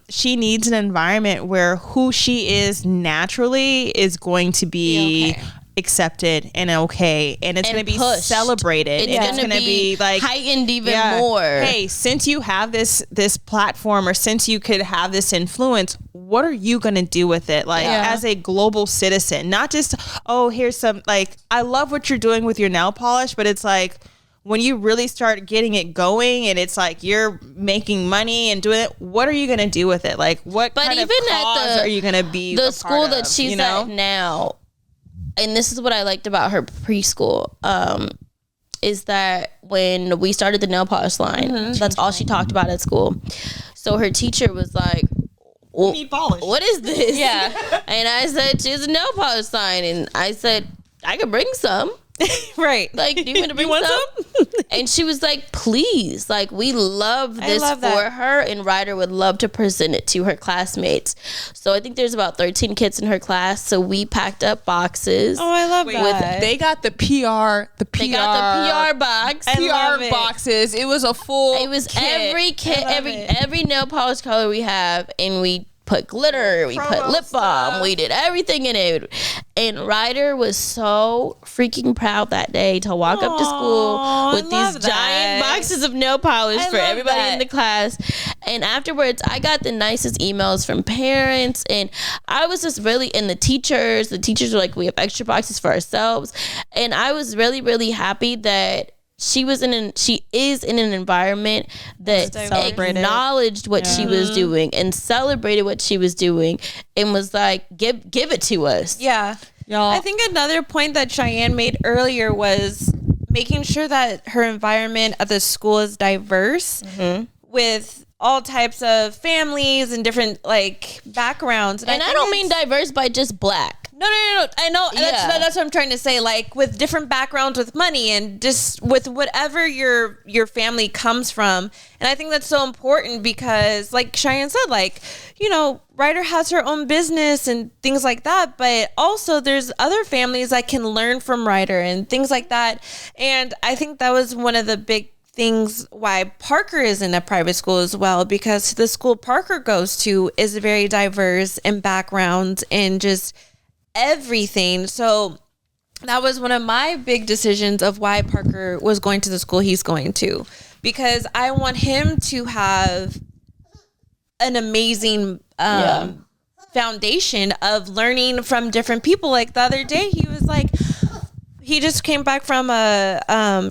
she needs an environment where who she is naturally is going to be accepted and okay, and it's going to be pushed. celebrated. It's going to be heightened even more. Hey, since you have this platform, or since you could have this influence, what are you going to do with it? As a global citizen, not just, here's some, I love what you're doing with your nail polish, but it's when you really start getting it going and it's you're making money and doing it, what are you going to do with it? What kind of cause are you going to be the a school part that of, she's at now? And this is what I liked about her preschool, is that when we started the nail polish line, that's all she talked about at school. So her teacher was like, well, what is this? Yeah. And I said, she's a nail polish line. And I said, I could bring some. Right. Do you want to bring some? And she was like, please. We love this for her, and Ryder would love to present it to her classmates. So I think there's about 13 kids in her class. So we packed up boxes. Oh, I love that. They got the PR. They got the PR box. PR boxes. It was a full. It was kit. every kit, every nail polish color we have, and we put glitter, we put lip balm, we did everything in it. And Ryder was so freaking proud that day to walk up to school with these giant boxes of nail polish for everybody in the class. And afterwards, I got the nicest emails from parents, and I was just really, and the teachers were like, we have extra boxes for ourselves. And I was really, really happy that she is in an environment that acknowledged what she was doing and celebrated what she was doing, and was like, give it to us. Yeah. Y'all. I think another point that Cheyenne made earlier was making sure that her environment at the school is diverse with all types of families and different backgrounds. And I don't mean diverse by just black. No. I know. That's what I'm trying to say. With different backgrounds, with money, and just with whatever your family comes from. And I think that's so important because, like Cheyenne said, Ryder has her own business and things like that. But also, there's other families that can learn from Ryder and things like that. And I think that was one of the big things why Parker is in a private school as well, because the school Parker goes to is very diverse in backgrounds and just everything. So that was one of my big decisions of why Parker was going to the school he's going to, because I want him to have an amazing foundation of learning from different people. Like the other day, he just came back from a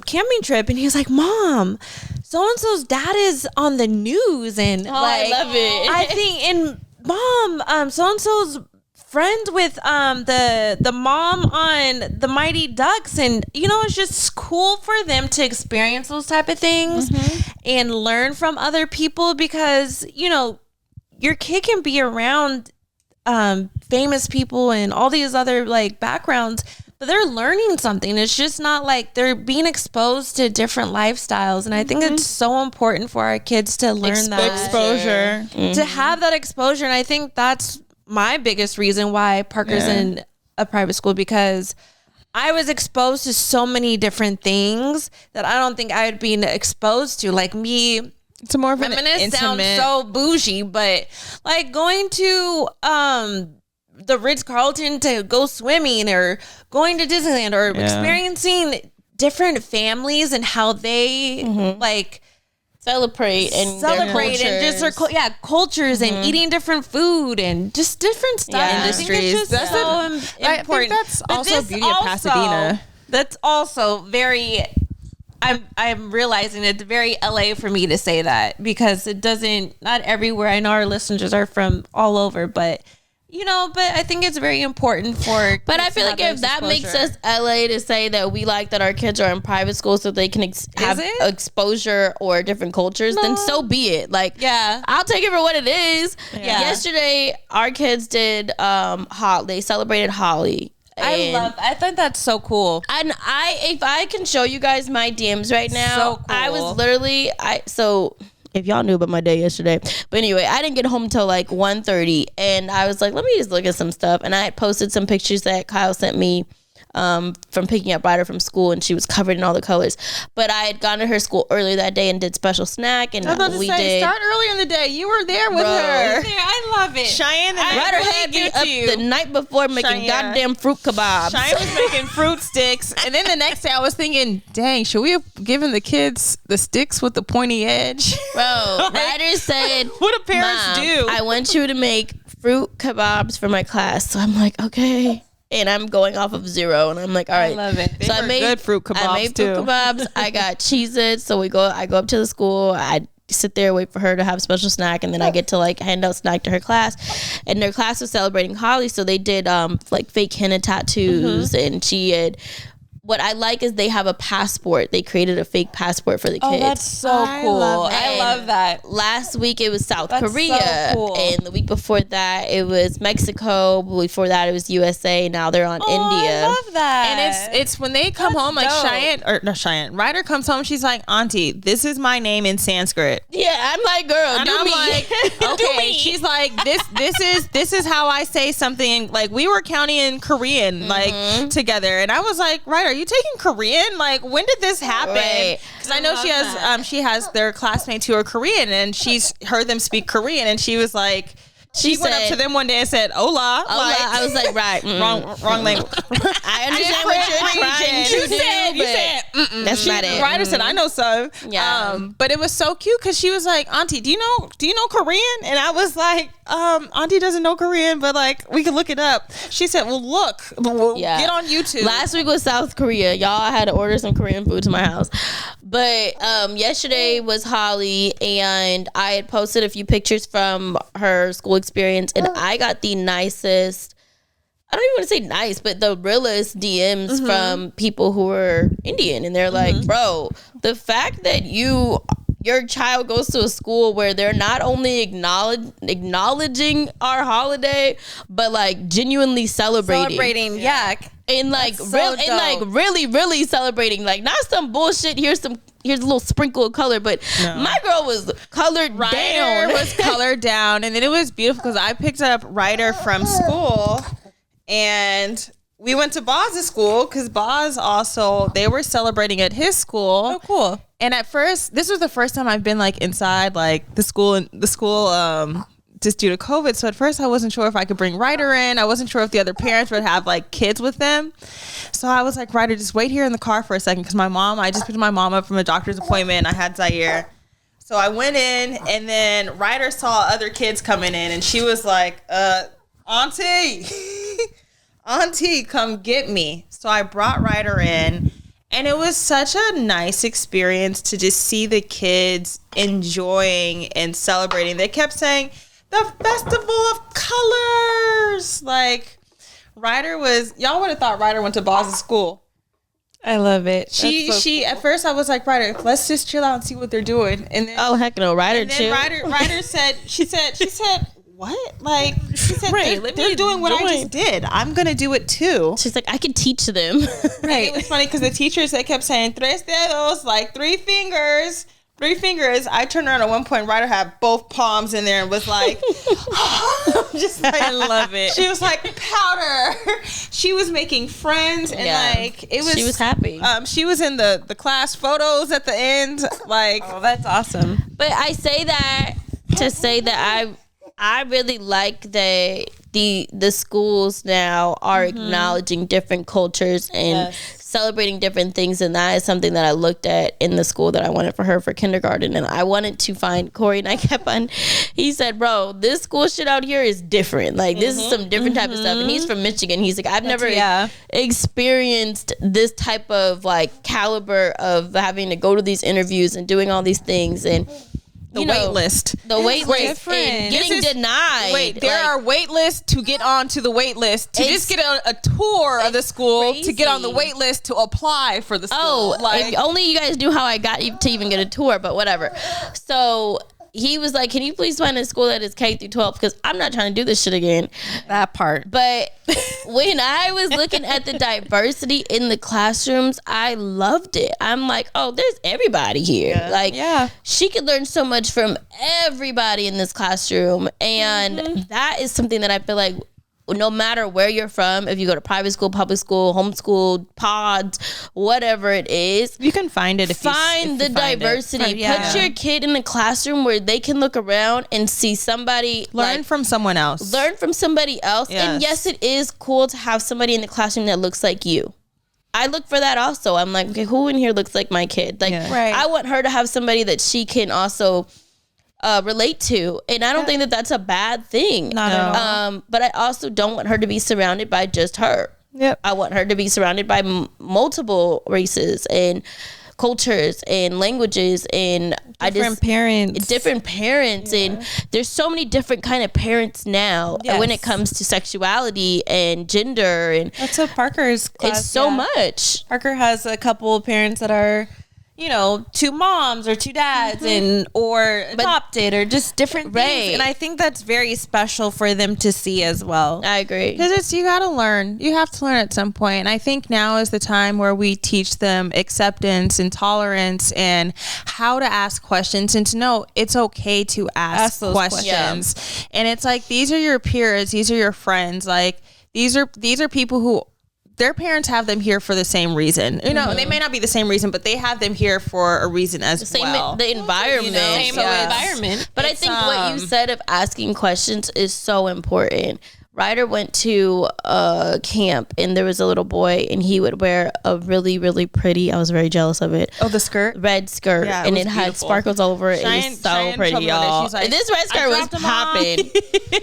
camping trip, and he was like, Mom, so-and-so's dad is on the news, and I love it. I think, and Mom, so-and-so's friends with the mom on the Mighty Ducks, and it's just cool for them to experience those type of things and learn from other people, because your kid can be around famous people and all these other backgrounds, but they're learning something. It's just not they're being exposed to different lifestyles, and I think it's so important for our kids to learn that exposure, to have that exposure. And I think that's my biggest reason why Parker's in a private school, because I was exposed to so many different things that I don't think I had been exposed to. Like me, it's more of an intimate. Sound so bougie, but like going to the Ritz-Carlton to go swimming, or going to Disneyland, or experiencing different families and how they like celebrate and just their cultures and eating different food and just different stuff. Industries. That's so important. I think that's also beauty of Pasadena. That's also very. I'm realizing it's very LA for me to say that, because it doesn't. Not everywhere. I know our listeners are from all over, but. But I think it's very important for. But I feel like if that makes us LA to say that we like that our kids are in private school so they can have exposure or different cultures, then so be it. Like, I'll take it for what it is. Yeah. Yesterday, our kids did they celebrated Holly. I think that's so cool. And if I can show you guys my DMs right now, so cool. I was literally if y'all knew about my day yesterday. But anyway, I didn't get home until like 1:30, and I was like, let me just look at some stuff. And I had posted some pictures that Kyle sent me from picking up Ryder from school, and she was covered in all the colors. But I had gone to her school earlier that day and did special snack, and start earlier in the day. You were there with her. I love it. Cheyenne and Ryder had me up the night before making goddamn fruit kebabs. Cheyenne was making fruit sticks, and then the next day I was thinking, dang, should we have given the kids the sticks with the pointy edge? Bro, Ryder said, what do parents do? I want you to make fruit kebabs for my class. So I'm like, okay. And I'm going off of 0, and I'm like, all right. I love it. So I made good fruit kebabs. I made fruit kebabs. I got Cheez-Its. So I go up to the school. I sit there, wait for her to have a special snack, and then I get to like hand out snack to her class. And their class was celebrating Holly, so they did like fake henna tattoos, and she had. What I like is they have a passport. They created a fake passport for the kids. Oh, that's so cool. I love that. Last week it was South Korea. So cool. And the week before that it was Mexico. Before that it was USA. Now they're on India. I love that. And it's when they come home, like Cheyenne, Ryder comes home, she's like, Auntie, this is my name in Sanskrit. Yeah, I'm like, girl, and I'm like, okay. She's like, this is how I say something. Like, we were counting in Korean like together, and I was like, Ryder, are you taking Korean? Like, when did this happen? Because I know she has their classmates who are Korean, and she's heard them speak Korean, and she was like, she went up to them one day and said, "Hola." I was like, right, wrong language. I understand what you're trying to do. You said, that's not it. Ryder said, "I know some." Yeah. But it was so cute because she was like, "Auntie, do you know Korean?" And I was like, Auntie doesn't know Korean, but like we can look it up. She said, "Well, look, get on YouTube." Last week was South Korea. Y'all, I had to order some Korean food to my house. But yesterday was Holly, and I had posted a few pictures from her school experience, and I got the nicest, I don't even want to say nice, but the realest DMs from people who were Indian, and they're like, bro, the fact that your child goes to a school where they're not only acknowledging our holiday, but like genuinely celebrating. And like really, really celebrating. Like, not some bullshit. Here's a little sprinkle of color, but my girl was colored down. Was colored down, and then it was beautiful because I picked up Ryder from school, and we went to Boz's school because Boz also, they were celebrating at his school. Oh, cool. And at first, this was the first time I've been like inside like the school just due to COVID. So at first I wasn't sure if I could bring Ryder in. I wasn't sure if the other parents would have like kids with them. So I was like, Ryder, just wait here in the car for a second, because I just picked my mom up from a doctor's appointment. I had Zaire. So I went in, and then Ryder saw other kids coming in, and she was like, Auntie, come get me. So I brought Ryder in, and it was such a nice experience to just see the kids enjoying and celebrating. They kept saying, the festival of colors. Like, y'all would have thought Ryder went to Boz's school. I love it. She at first I was like, Ryder, let's just chill out and see what they're doing. And then, oh heck no, Ryder chill. Ryder said, she said, what? Like, she said, they're doing what I just did. I'm gonna do it too. She's like, I can teach them. Right. It was funny because the teachers, they kept saying tres dedos, like 3 fingers. 3 fingers. I turned around at one point. Ryder had both palms in there and was like, just like, I love it. She was like, powder. She was making friends and like it was. She was happy. She was in the class photos at the end. Like, Oh, that's awesome. But I say that to say that I really like that the schools now are acknowledging different cultures and celebrating different things, and that is something that I looked at in the school that I wanted for her for kindergarten. And I wanted to find Corey, and I kept on, he said, bro, this school shit out here is different. Like, this is some different type of stuff. And he's from Michigan. He's like, I've never experienced this type of like caliber of having to go to these interviews and doing all these things. And the wait list. The wait list different. and getting denied. Wait, there are wait lists to get onto the wait list, to just get a tour of the school, to get on the wait list, to apply for the school. Oh, like, if only you guys knew how I got to even get a tour, but whatever. So he was like, can you please find a school that is K through 12? Because I'm not trying to do this shit again. That part. But when I was looking at the diversity in the classrooms, I loved it. I'm like, oh, there's everybody here. Like, she could learn so much from everybody in this classroom. And that is something that I feel like no matter where you're from, if you go to private school, public school, homeschool, pods, whatever it is, you can find it. Find the diversity. Put your kid in a classroom where they can look around and see somebody. Learn from someone else. Learn from somebody else. Yes. And yes, it is cool to have somebody in the classroom that looks like you. I look for that also. I'm like, okay, who in here looks like my kid? Like, I want her to have somebody that she can also relate to, and I don't think that that's a bad thing. Not at all. But I also don't want her to be surrounded by just her. Yep. I want her to be surrounded by multiple races and cultures and languages and different parents, and there's so many different kind of parents now when it comes to sexuality and gender, and That's what Parker's class. it's so much. Parker has a couple of parents that are, you know, 2 moms or 2 dads and or adopted or just different things. And I think that's very special for them to see as well. I agree. Because you got to learn. You have to learn at some point. And I think now is the time where we teach them acceptance and tolerance and how to ask questions and to know it's okay to ask those questions. And it's like, these are your peers. These are your friends. Like, these are people who their parents have them here for the same reason. You know, they may not be the same reason, but they have them here for a reason as well. The environment. You know, same environment. But I think what you said of asking questions is so important. Ryder went to a camp, and there was a little boy, and he would wear a really, really pretty, I was very jealous of it. Oh, the skirt? Red skirt. Yeah, and it had sparkles all over it. It was so pretty, y'all. Like, and this red skirt was popping.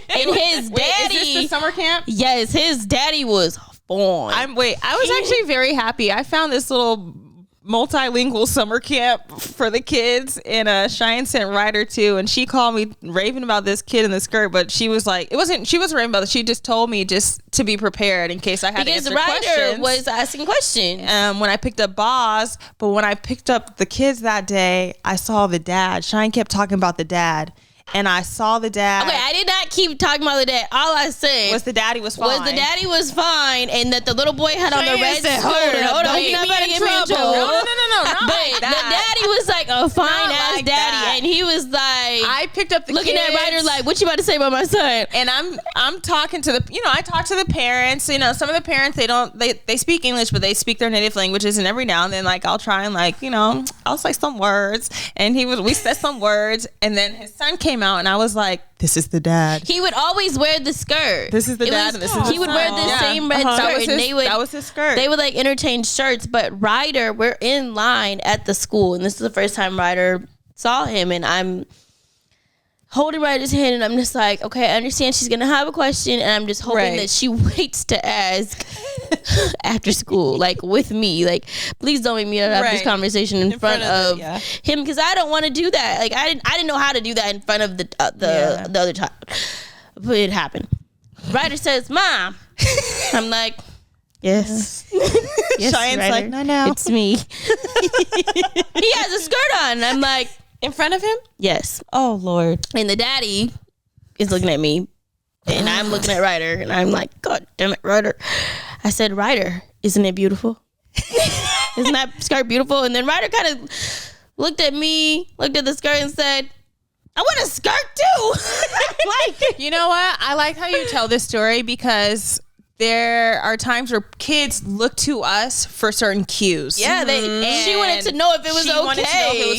And his daddy. Is this the summer camp? Yes, his daddy was fun. I was actually very happy. I found this little multilingual summer camp for the kids, and Cheyenne sent Ryder too, and she called me raving about this kid in the skirt, but she was like, she wasn't raving about it. She just told me just to be prepared in case I had to answer questions. Because Ryder was asking questions. When I picked up Boz, but when I picked up the kids that day, I saw the dad. Cheyenne kept talking about the dad. And I saw the dad. Okay, I did not keep talking about the dad. All I said was the daddy was fine. And that the little boy had on the red skirt. Hold on, you're not about to get me in trouble. No, not but like that. The daddy was like a fine ass like daddy, that. and he was like, I picked up the looking kids, at Ryder like, what you about to say about my son? and I'm talking to I talk to the parents. You know, some of the parents they speak English, but they speak their native languages, and every now and then like I'll try and I'll say some words, and we said some words, and then his son came out, and I was like, this is the dad. He would always wear the skirt. This is the dad. And this is he would wear the same red skirt, and that was his skirt. They would like interchange shirts. But Ryder, we're in line at the school, and this is the first time Ryder saw him, and I'm holding Ryder's hand, and I'm just like, okay, I understand she's gonna have a question, and I'm just hoping that she waits to ask after school, like with me. Like, please don't make me have this conversation in front of him, because I don't want to do that. Like, I didn't know how to do that in front of the other child, but it happened. Ryder says, "Mom," I'm like, yes. Yes, Cheyenne's Ryder, like, no, it's me. He has a skirt on. I'm like, In front of him? yes. Oh, Lord. And the daddy is looking at me, and I'm looking at Ryder, and I'm like, God damn it, Ryder. I said, Ryder, isn't it beautiful? Isn't that skirt beautiful? And then Ryder kind of looked at me, looked at the skirt and said, I want a skirt too. Like, you know what? I like how you tell this story because there are times where kids look to us for certain cues. Yeah, she wanted to know if it was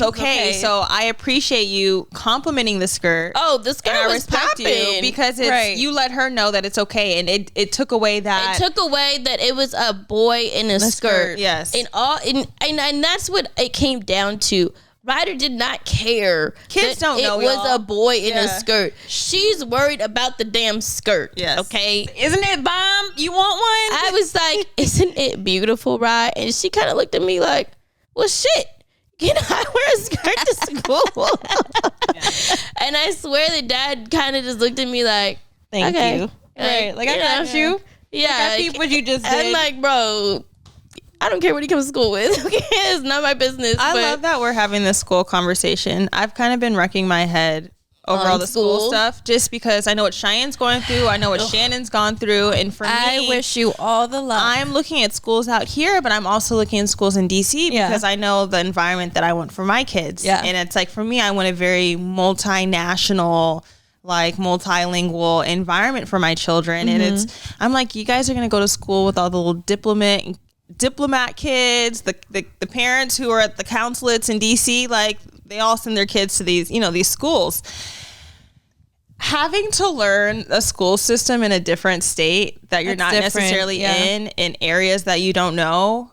okay. So I appreciate you complimenting the skirt. Oh, the skirt and I was respect popping. you because you let her know that it's okay, and it took away that. It took away that it was a boy in a skirt. Yes, and that's what it came down to. Ryder did not care. Kids don't know it was a boy in a skirt. She's worried about the damn skirt. Yes. Okay. Isn't it bomb? You want one? I was like, isn't it beautiful, Rye? And she kind of looked at me like, well, shit. Can I wear a skirt to school? And I swear that Dad kind of just looked at me like, thank okay. you. Right. Like, I got you. Yeah. I peeped what you just did. I'm like, bro, I don't care what he comes to school with. Okay, it's not my business. I love that we're having this school conversation. I've kind of been wrecking my head over all the school stuff just because I know what Cheyenne's going through. I know what Shannon's gone through. And for me, I wish you all the luck. I'm looking at schools out here, but I'm also looking at schools in DC because I know the environment that I want for my kids. Yeah. And it's like, for me, I want a very multinational, like multilingual environment for my children. And I'm like, you guys are going to go to school with all the little diplomat kids, the parents who are at the consulates in DC, like they all send their kids to these schools. Having to learn a school system in a different state that you're not necessarily in areas that you don't know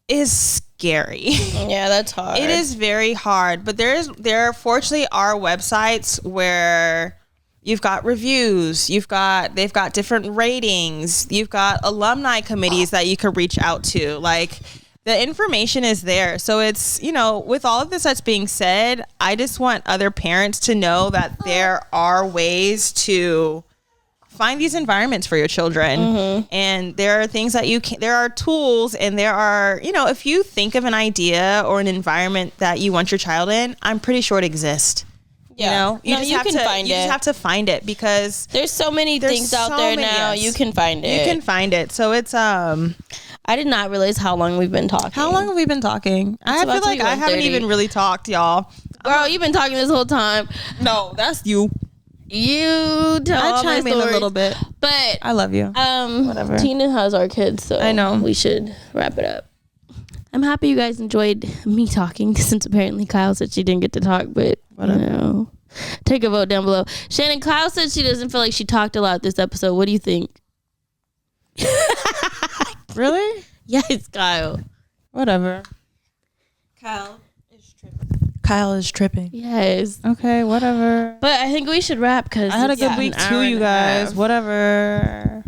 is scary. Yeah, that's hard. It is very hard, but there fortunately are websites where you've got reviews, they've got different ratings, you've got alumni committees that you could reach out to. Like, the information is there. So it's, with all of this that's being said, I just want other parents to know that there are ways to find these environments for your children. And there are things that there are tools, and there are, if you think of an idea or an environment that you want your child in, I'm pretty sure it exists. Yeah. You just have to find it because there's so many things out there now. You can find it. You can find it. So it's I did not realize how long we've been talking. How long have we been talking? I feel like I haven't even really talked, y'all. Girl, you've been talking this whole time. No, that's you. You tell I chime in a little bit, but I love you. Whatever. Tina has our kids, so I know we should wrap it up. I'm happy you guys enjoyed me talking, since apparently Kyle said she didn't get to talk, but take a vote down below. Shannon, Kyle said she doesn't feel like she talked a lot this episode. What do you think? Really? Yes, Kyle. Whatever. Kyle is tripping. Yes. Okay, whatever. But I think we should wrap because I had a good week too, you guys. Whatever.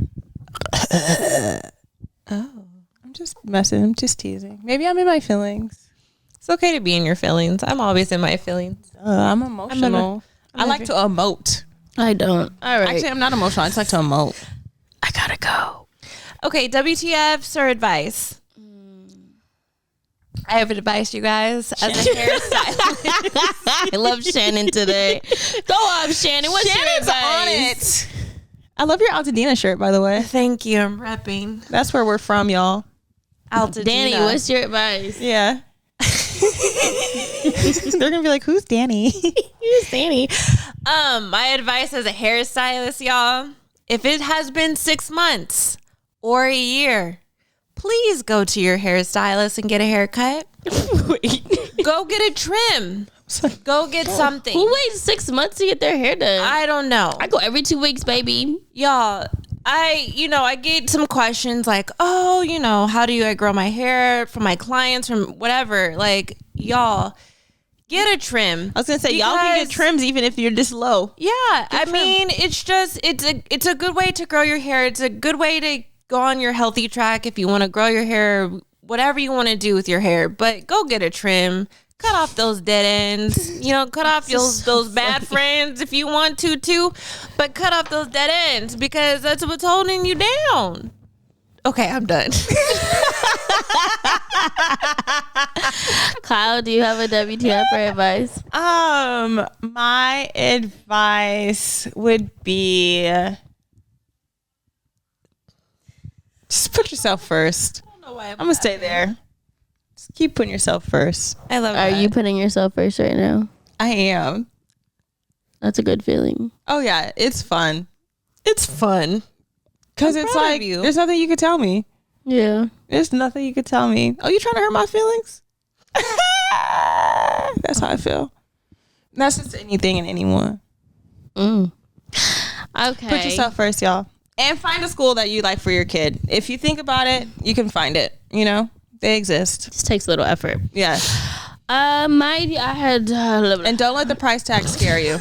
I'm just messing. I'm just teasing. Maybe I'm in my feelings. It's okay to be in your feelings. I'm always in my feelings. I'm emotional. I like to emote. I don't. All right. Actually, I'm not emotional. I just like to emote. I gotta go. Okay, WTFs or advice? I have advice, you guys, as a hairstylist. I love Shannon today. Go off, Shannon. What's your Shannon's advice? on it. I love your Altadena shirt, by the way. Thank you. I'm repping. That's where we're from, y'all. Altadena. Danny, what's your advice? Yeah. They're gonna be like, who's Danny? Who's Danny? My advice as a hairstylist, y'all, if it has been 6 months or a year, please go to your hairstylist and get a haircut. Go get a trim. Go get something. Who waits 6 months to get their hair done? I don't know. I go every 2 weeks, baby. Y'all, I get some questions like, oh, how do I grow my hair from my clients, from whatever. Like, y'all, get a trim. I was gonna say, y'all can get trims even if you're this low. Yeah, I mean, it's just it's a good way to grow your hair. It's a good way to go on your healthy track if you want to grow your hair, whatever you want to do with your hair. But go get a trim. Cut off those dead ends. Cut off those bad friends if you want to too. But cut off those dead ends because that's what's holding you down. Okay, I'm done. Kyle, do you have a WTF or advice? My advice would be just put yourself first. I don't know why I'm gonna stay there. Just keep putting yourself first. I love Are that. you putting yourself first right now? I am. That's a good feeling. Oh yeah, it's fun. It's fun. Cause I'm it's proud of like you. there's nothing you could tell me. Yeah. There's nothing you could tell me. Oh, you trying to hurt my feelings? That's how I feel. That's just anything and anyone. Okay. Put yourself first, y'all. And find a school that you like for your kid. If you think about it, you can find it. You know, they exist. Just takes a little effort. Yes. I had And don't let the price tag scare you.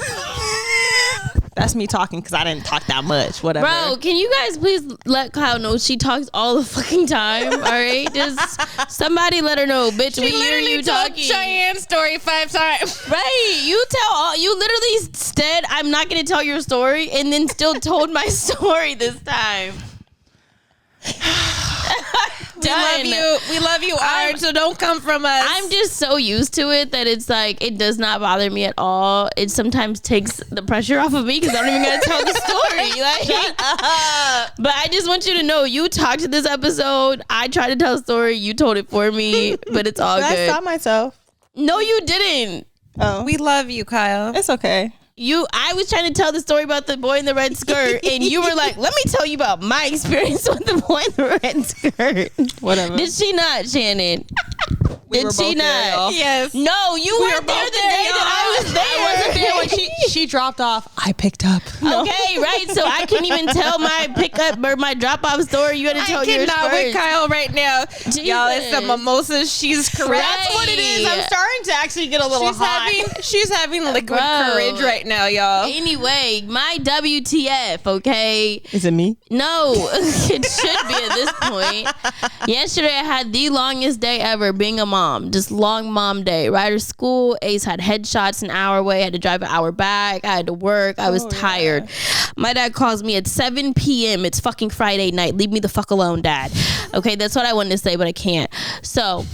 That's me talking because I didn't talk that much. Whatever. Bro, can you guys please let Kyle know she talks all the fucking time? All right, just somebody let her know, bitch. We hear you talking. Cheyenne's story 5 times. Right, you literally said I'm not gonna tell your story, and then still told my story this time. We love you, Art. So don't come from us. I'm just so used to it that it's like it does not bother me at all. It sometimes takes the pressure off of me because I'm not even gonna tell the story. Like, but I just want you to know, you talked to this episode. I tried to tell a story. You told it for me, but it's all Did I good. stop myself? No, you didn't. Oh, we love you, Kyle. it's okay. I was trying to tell the story about the boy in the red skirt, and you were like, let me tell you about my experience with the boy in the red skirt. Whatever. Did she not, Shannon? We were Did she both there, not? y'all. Yes. No, you weren't there the day that I was there. I wasn't there when she dropped off. I picked up. Okay, right. So I couldn't even tell my pickup or my drop off story. You had to tell I yours cannot with first. Kyle right now. Y'all, it's the Jesus. mimosa. She's correct. That's what it is. I'm starting to actually get a little She's having liquid Bro. courage right now, y'all. Anyway, my WTF, okay? Is it me? No, it should be at this point. Yesterday, I had the longest day ever being a mom. Just long mom day. Right to school. Ace had headshots an hour away. I had to drive an hour back. I had to work. I was tired. My dad calls me at 7 p.m. It's fucking Friday night. Leave me the fuck alone, Dad. Okay, that's what I wanted to say, but I can't. So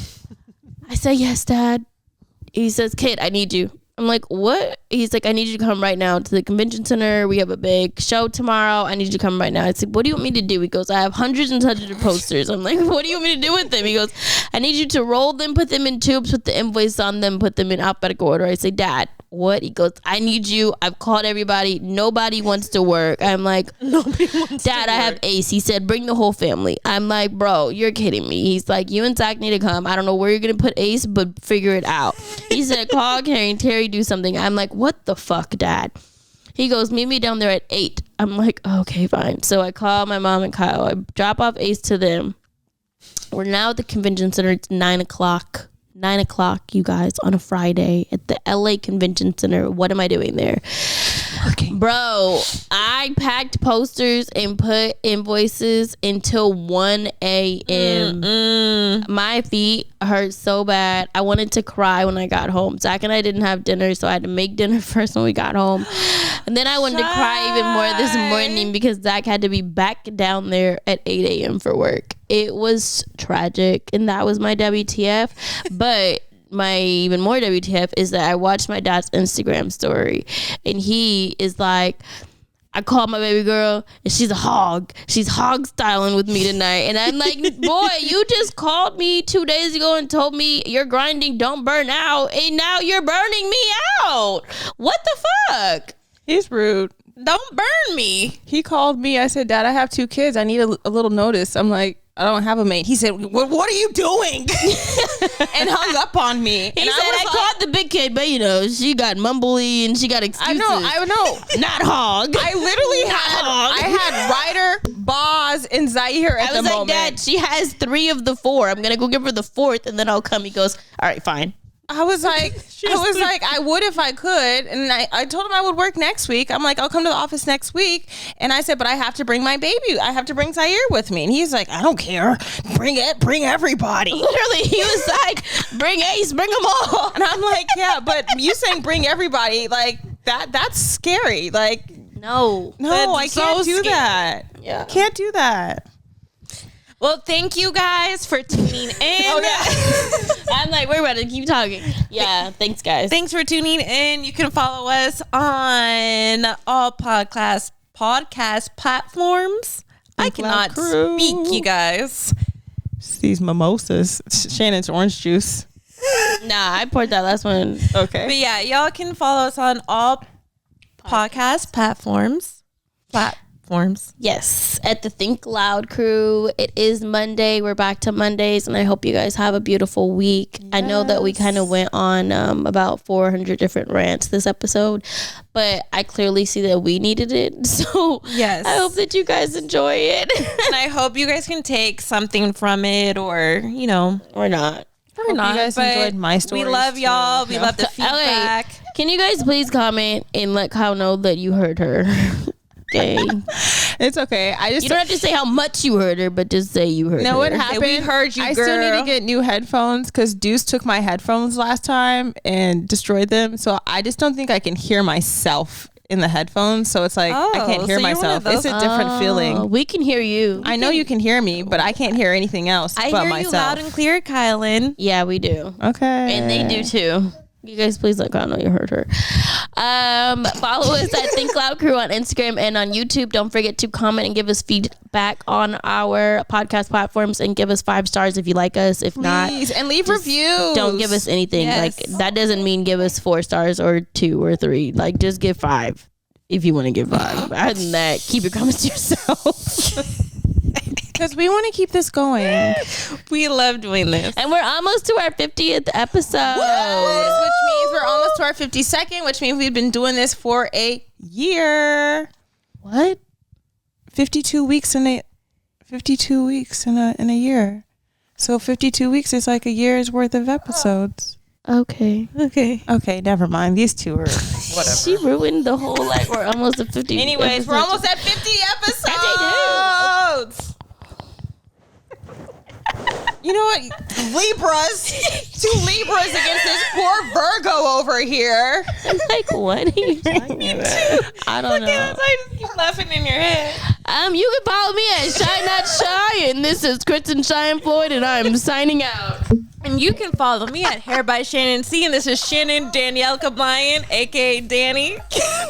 I say, yes, Dad. He says, kid, I need you. I'm like, what? He's like, I need you to come right now to the convention center. We have a big show tomorrow. I need you to come right now. I said, what do you want me to do? He goes, I have hundreds and hundreds of posters. I'm like, what do you want me to do with them? He goes, I need you to roll them, put them in tubes, put the invoice on them, put them in alphabetical order. I say, Dad, what? He goes, I need you. I've called everybody. Nobody wants to work. I'm like, Dad, I have Ace. He said, bring the whole family. I'm like, bro, you're kidding me. He's like, you and Zach need to come. I don't know where you're going to put Ace, but figure it out. He said, call Carrie and Terry, do something. I'm like, what the fuck, Dad? He goes, meet me down there at 8. I'm like, okay, fine. So I call my mom and Kyle. I drop off Ace to them. We're now at the convention center. It's 9 o'clock. 9 o'clock, you guys, on a Friday at the LA Convention Center. What am I doing there? Working. Bro, I packed posters and put invoices until 1 a.m. My feet hurt so bad. I wanted to cry when I got home. Zach and I didn't have dinner, so I had to make dinner first when we got home. And then I wanted to cry even more this morning because Zach had to be back down there at 8 a.m. for work. It was tragic, and that was my WTF. But my even more WTF is that I watched my dad's Instagram story, and he is like, I called my baby girl, and she's a hog. She's hog styling with me tonight. And I'm like, boy, you just called me 2 days ago and told me you're grinding, don't burn out, and now you're burning me out. What the fuck? He's rude. Don't burn me. He called me. I said, Dad, I have 2 kids. I need a little notice. I'm like, I don't have a mate. He said, what are you doing? And hung up on me. He said, I called the big kid, but you know, she got mumbly and she got excuses. I know. Not hog. I literally had Ryder, Boz, and Zaire at the moment. I was like, Dad, she has 3 of the 4. I'm going to go give her the 4th, and then I'll come. He goes, all right, fine. I was like, I would if I could. And I told him I would work next week. I'm like, I'll come to the office next week. And I said, but I have to bring my baby. I have to bring Zaire with me. And he's like, I don't care. Bring everybody. Literally, he was like, bring Ace, bring them all. And I'm like, yeah, but you saying bring everybody, like that's scary. Like, no, I can't do that. Yeah. Can't do that. Well, thank you guys for tuning in. I'm like, we're about to keep talking. Yeah, thanks, guys. Thanks for tuning in. You can follow us on all podcast platforms. I cannot speak, you guys. It's these mimosas. Shannon's orange juice. Nah, I poured that last one. Okay. But yeah, y'all can follow us on all podcast platforms. Yes, at the Think Loud crew. It is Monday. We're back to Mondays, and I hope you guys have a beautiful week. Yes. I know that we kind of went on about 400 different rants this episode, but I clearly see that we needed it. So yes, I hope that you guys enjoy it. And I hope you guys can take something from it, or, you know, or not. Or not. You guys enjoyed my stories. We love y'all. We love the feedback. Okay. Can you guys please comment and let Kyle know that you heard her? Okay. It's okay. You don't have to say how much you heard her, but just say you heard her. No, what happened? We heard you, I girl. still need to get new headphones because Deuce took my headphones last time and destroyed them. So I just don't think I can hear myself in the headphones. So it's like I can't hear myself. It's a different feeling. We can hear you. I know you can hear me, but I can't hear anything else I but hear myself. you loud and clear, Kylan. Yeah, we do. Okay. And they do too. You guys please let God know you heard her. Follow us at Think Loud Crew on Instagram and on YouTube. Don't forget to comment and give us feedback on our podcast platforms and give us 5 stars if you like us. If not, and leave reviews. Don't give us anything. Yes. Like that doesn't mean give us 4 stars or 2 or 3. Like just give 5 if you want to give 5. Other than that, keep your comments to yourself. Because we want to keep this going. We love doing this. And we're almost to our 50th episode. Yes, which means we're almost to our 52nd, which means we've been doing this for a year. What? 52 weeks in a year. So 52 weeks is like a year's worth of episodes. Okay, never mind. These two are whatever. She ruined the whole, like, we're almost at 50. Anyways, we're almost at 50 episodes. You know what? Libras. 2 Libras against this poor Virgo over here. I'm like, what are you talking about? I don't know. I just keep laughing in your head. You can follow me at Shy Not Shy, and this is Kristen Cheyenne Floyd, and I'm signing out. And you can follow me at Hair by Shanan C, and this is Shannon Danielle Kabayan, aka Danny.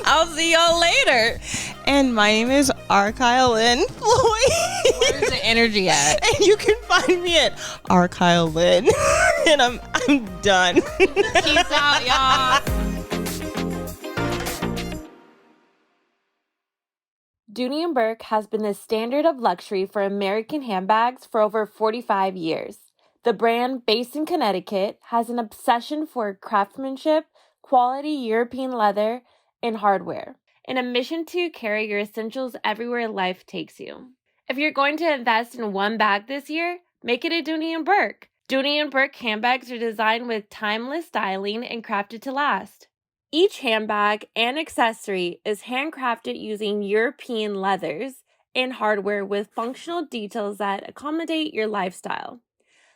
I'll see y'all later. And my name is Arkyle Floyd. Where's the energy at? And you can find me at Arkyle Lynn. And I'm done. Peace out, y'all. Dooney and Bourke has been the standard of luxury for American handbags for over 45 years. The brand, based in Connecticut, has an obsession for craftsmanship, quality European leather, and hardware, and a mission to carry your essentials everywhere life takes you. If you're going to invest in one bag this year, make it a Dooney and Bourke. Dooney and Bourke handbags are designed with timeless styling and crafted to last. Each handbag and accessory is handcrafted using European leathers and hardware with functional details that accommodate your lifestyle,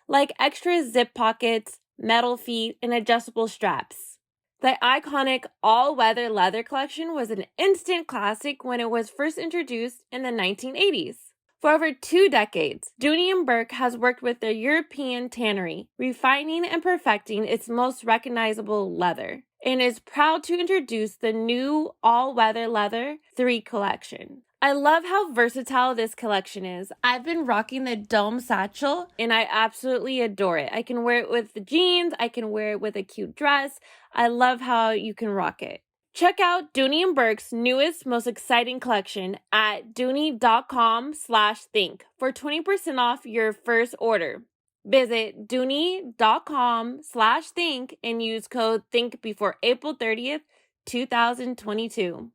like extra zip pockets, metal feet, and adjustable straps. The iconic all-weather leather collection was an instant classic when it was first introduced in the 1980s. For over 2 decades, Dooney and Bourke has worked with the European tannery, refining and perfecting its most recognizable leather, and is proud to introduce the new all-weather leather 3 collection. I love how versatile this collection is. I've been rocking the dome satchel, and I absolutely adore it. I can wear it with the jeans. I can wear it with a cute dress. I love how you can rock it. Check out Dooney and Bourke's newest, most exciting collection at dooney.com/think for 20% off your first order. Visit dooney.com/think and use code THINK before April 30th, 2022.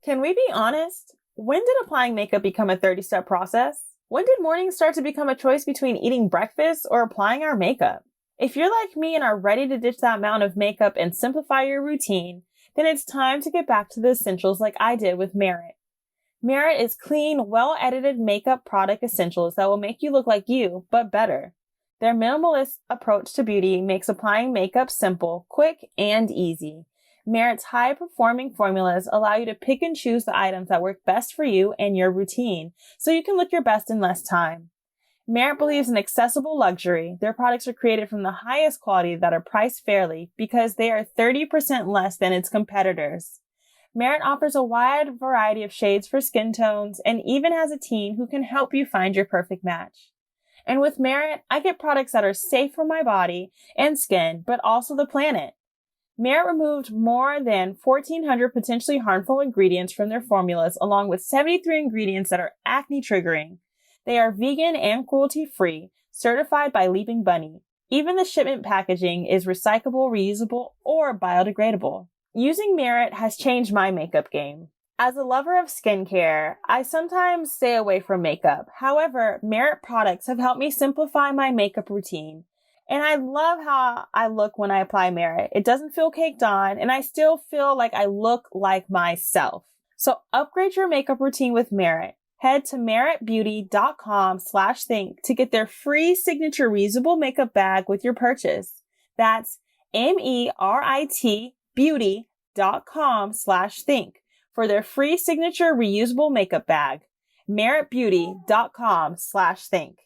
Can we be honest? When did applying makeup become a 30-step process? When did mornings start to become a choice between eating breakfast or applying our makeup? If you're like me and are ready to ditch that amount of makeup and simplify your routine, then it's time to get back to the essentials like I did with Merit. Merit is clean, well-edited makeup product essentials that will make you look like you, but better. Their minimalist approach to beauty makes applying makeup simple, quick, and easy. Merit's high-performing formulas allow you to pick and choose the items that work best for you and your routine, so you can look your best in less time. Merit believes in accessible luxury. Their products are created from the highest quality that are priced fairly because they are 30% less than its competitors. Merit offers a wide variety of shades for skin tones and even has a team who can help you find your perfect match. And with Merit, I get products that are safe for my body and skin, but also the planet. Merit removed more than 1,400 potentially harmful ingredients from their formulas, along with 73 ingredients that are acne triggering. They are vegan and cruelty-free, certified by Leaping Bunny. Even the shipment packaging is recyclable, reusable, or biodegradable. Using Merit has changed my makeup game. As a lover of skincare, I sometimes stay away from makeup. However, Merit products have helped me simplify my makeup routine. And I love how I look when I apply Merit. It doesn't feel caked on, and I still feel like I look like myself. So upgrade your makeup routine with Merit. Head to meritbeauty.com/think to get their free signature reusable makeup bag with your purchase. That's MERIT beauty.com/think for their free signature reusable makeup bag. meritbeauty.com/think.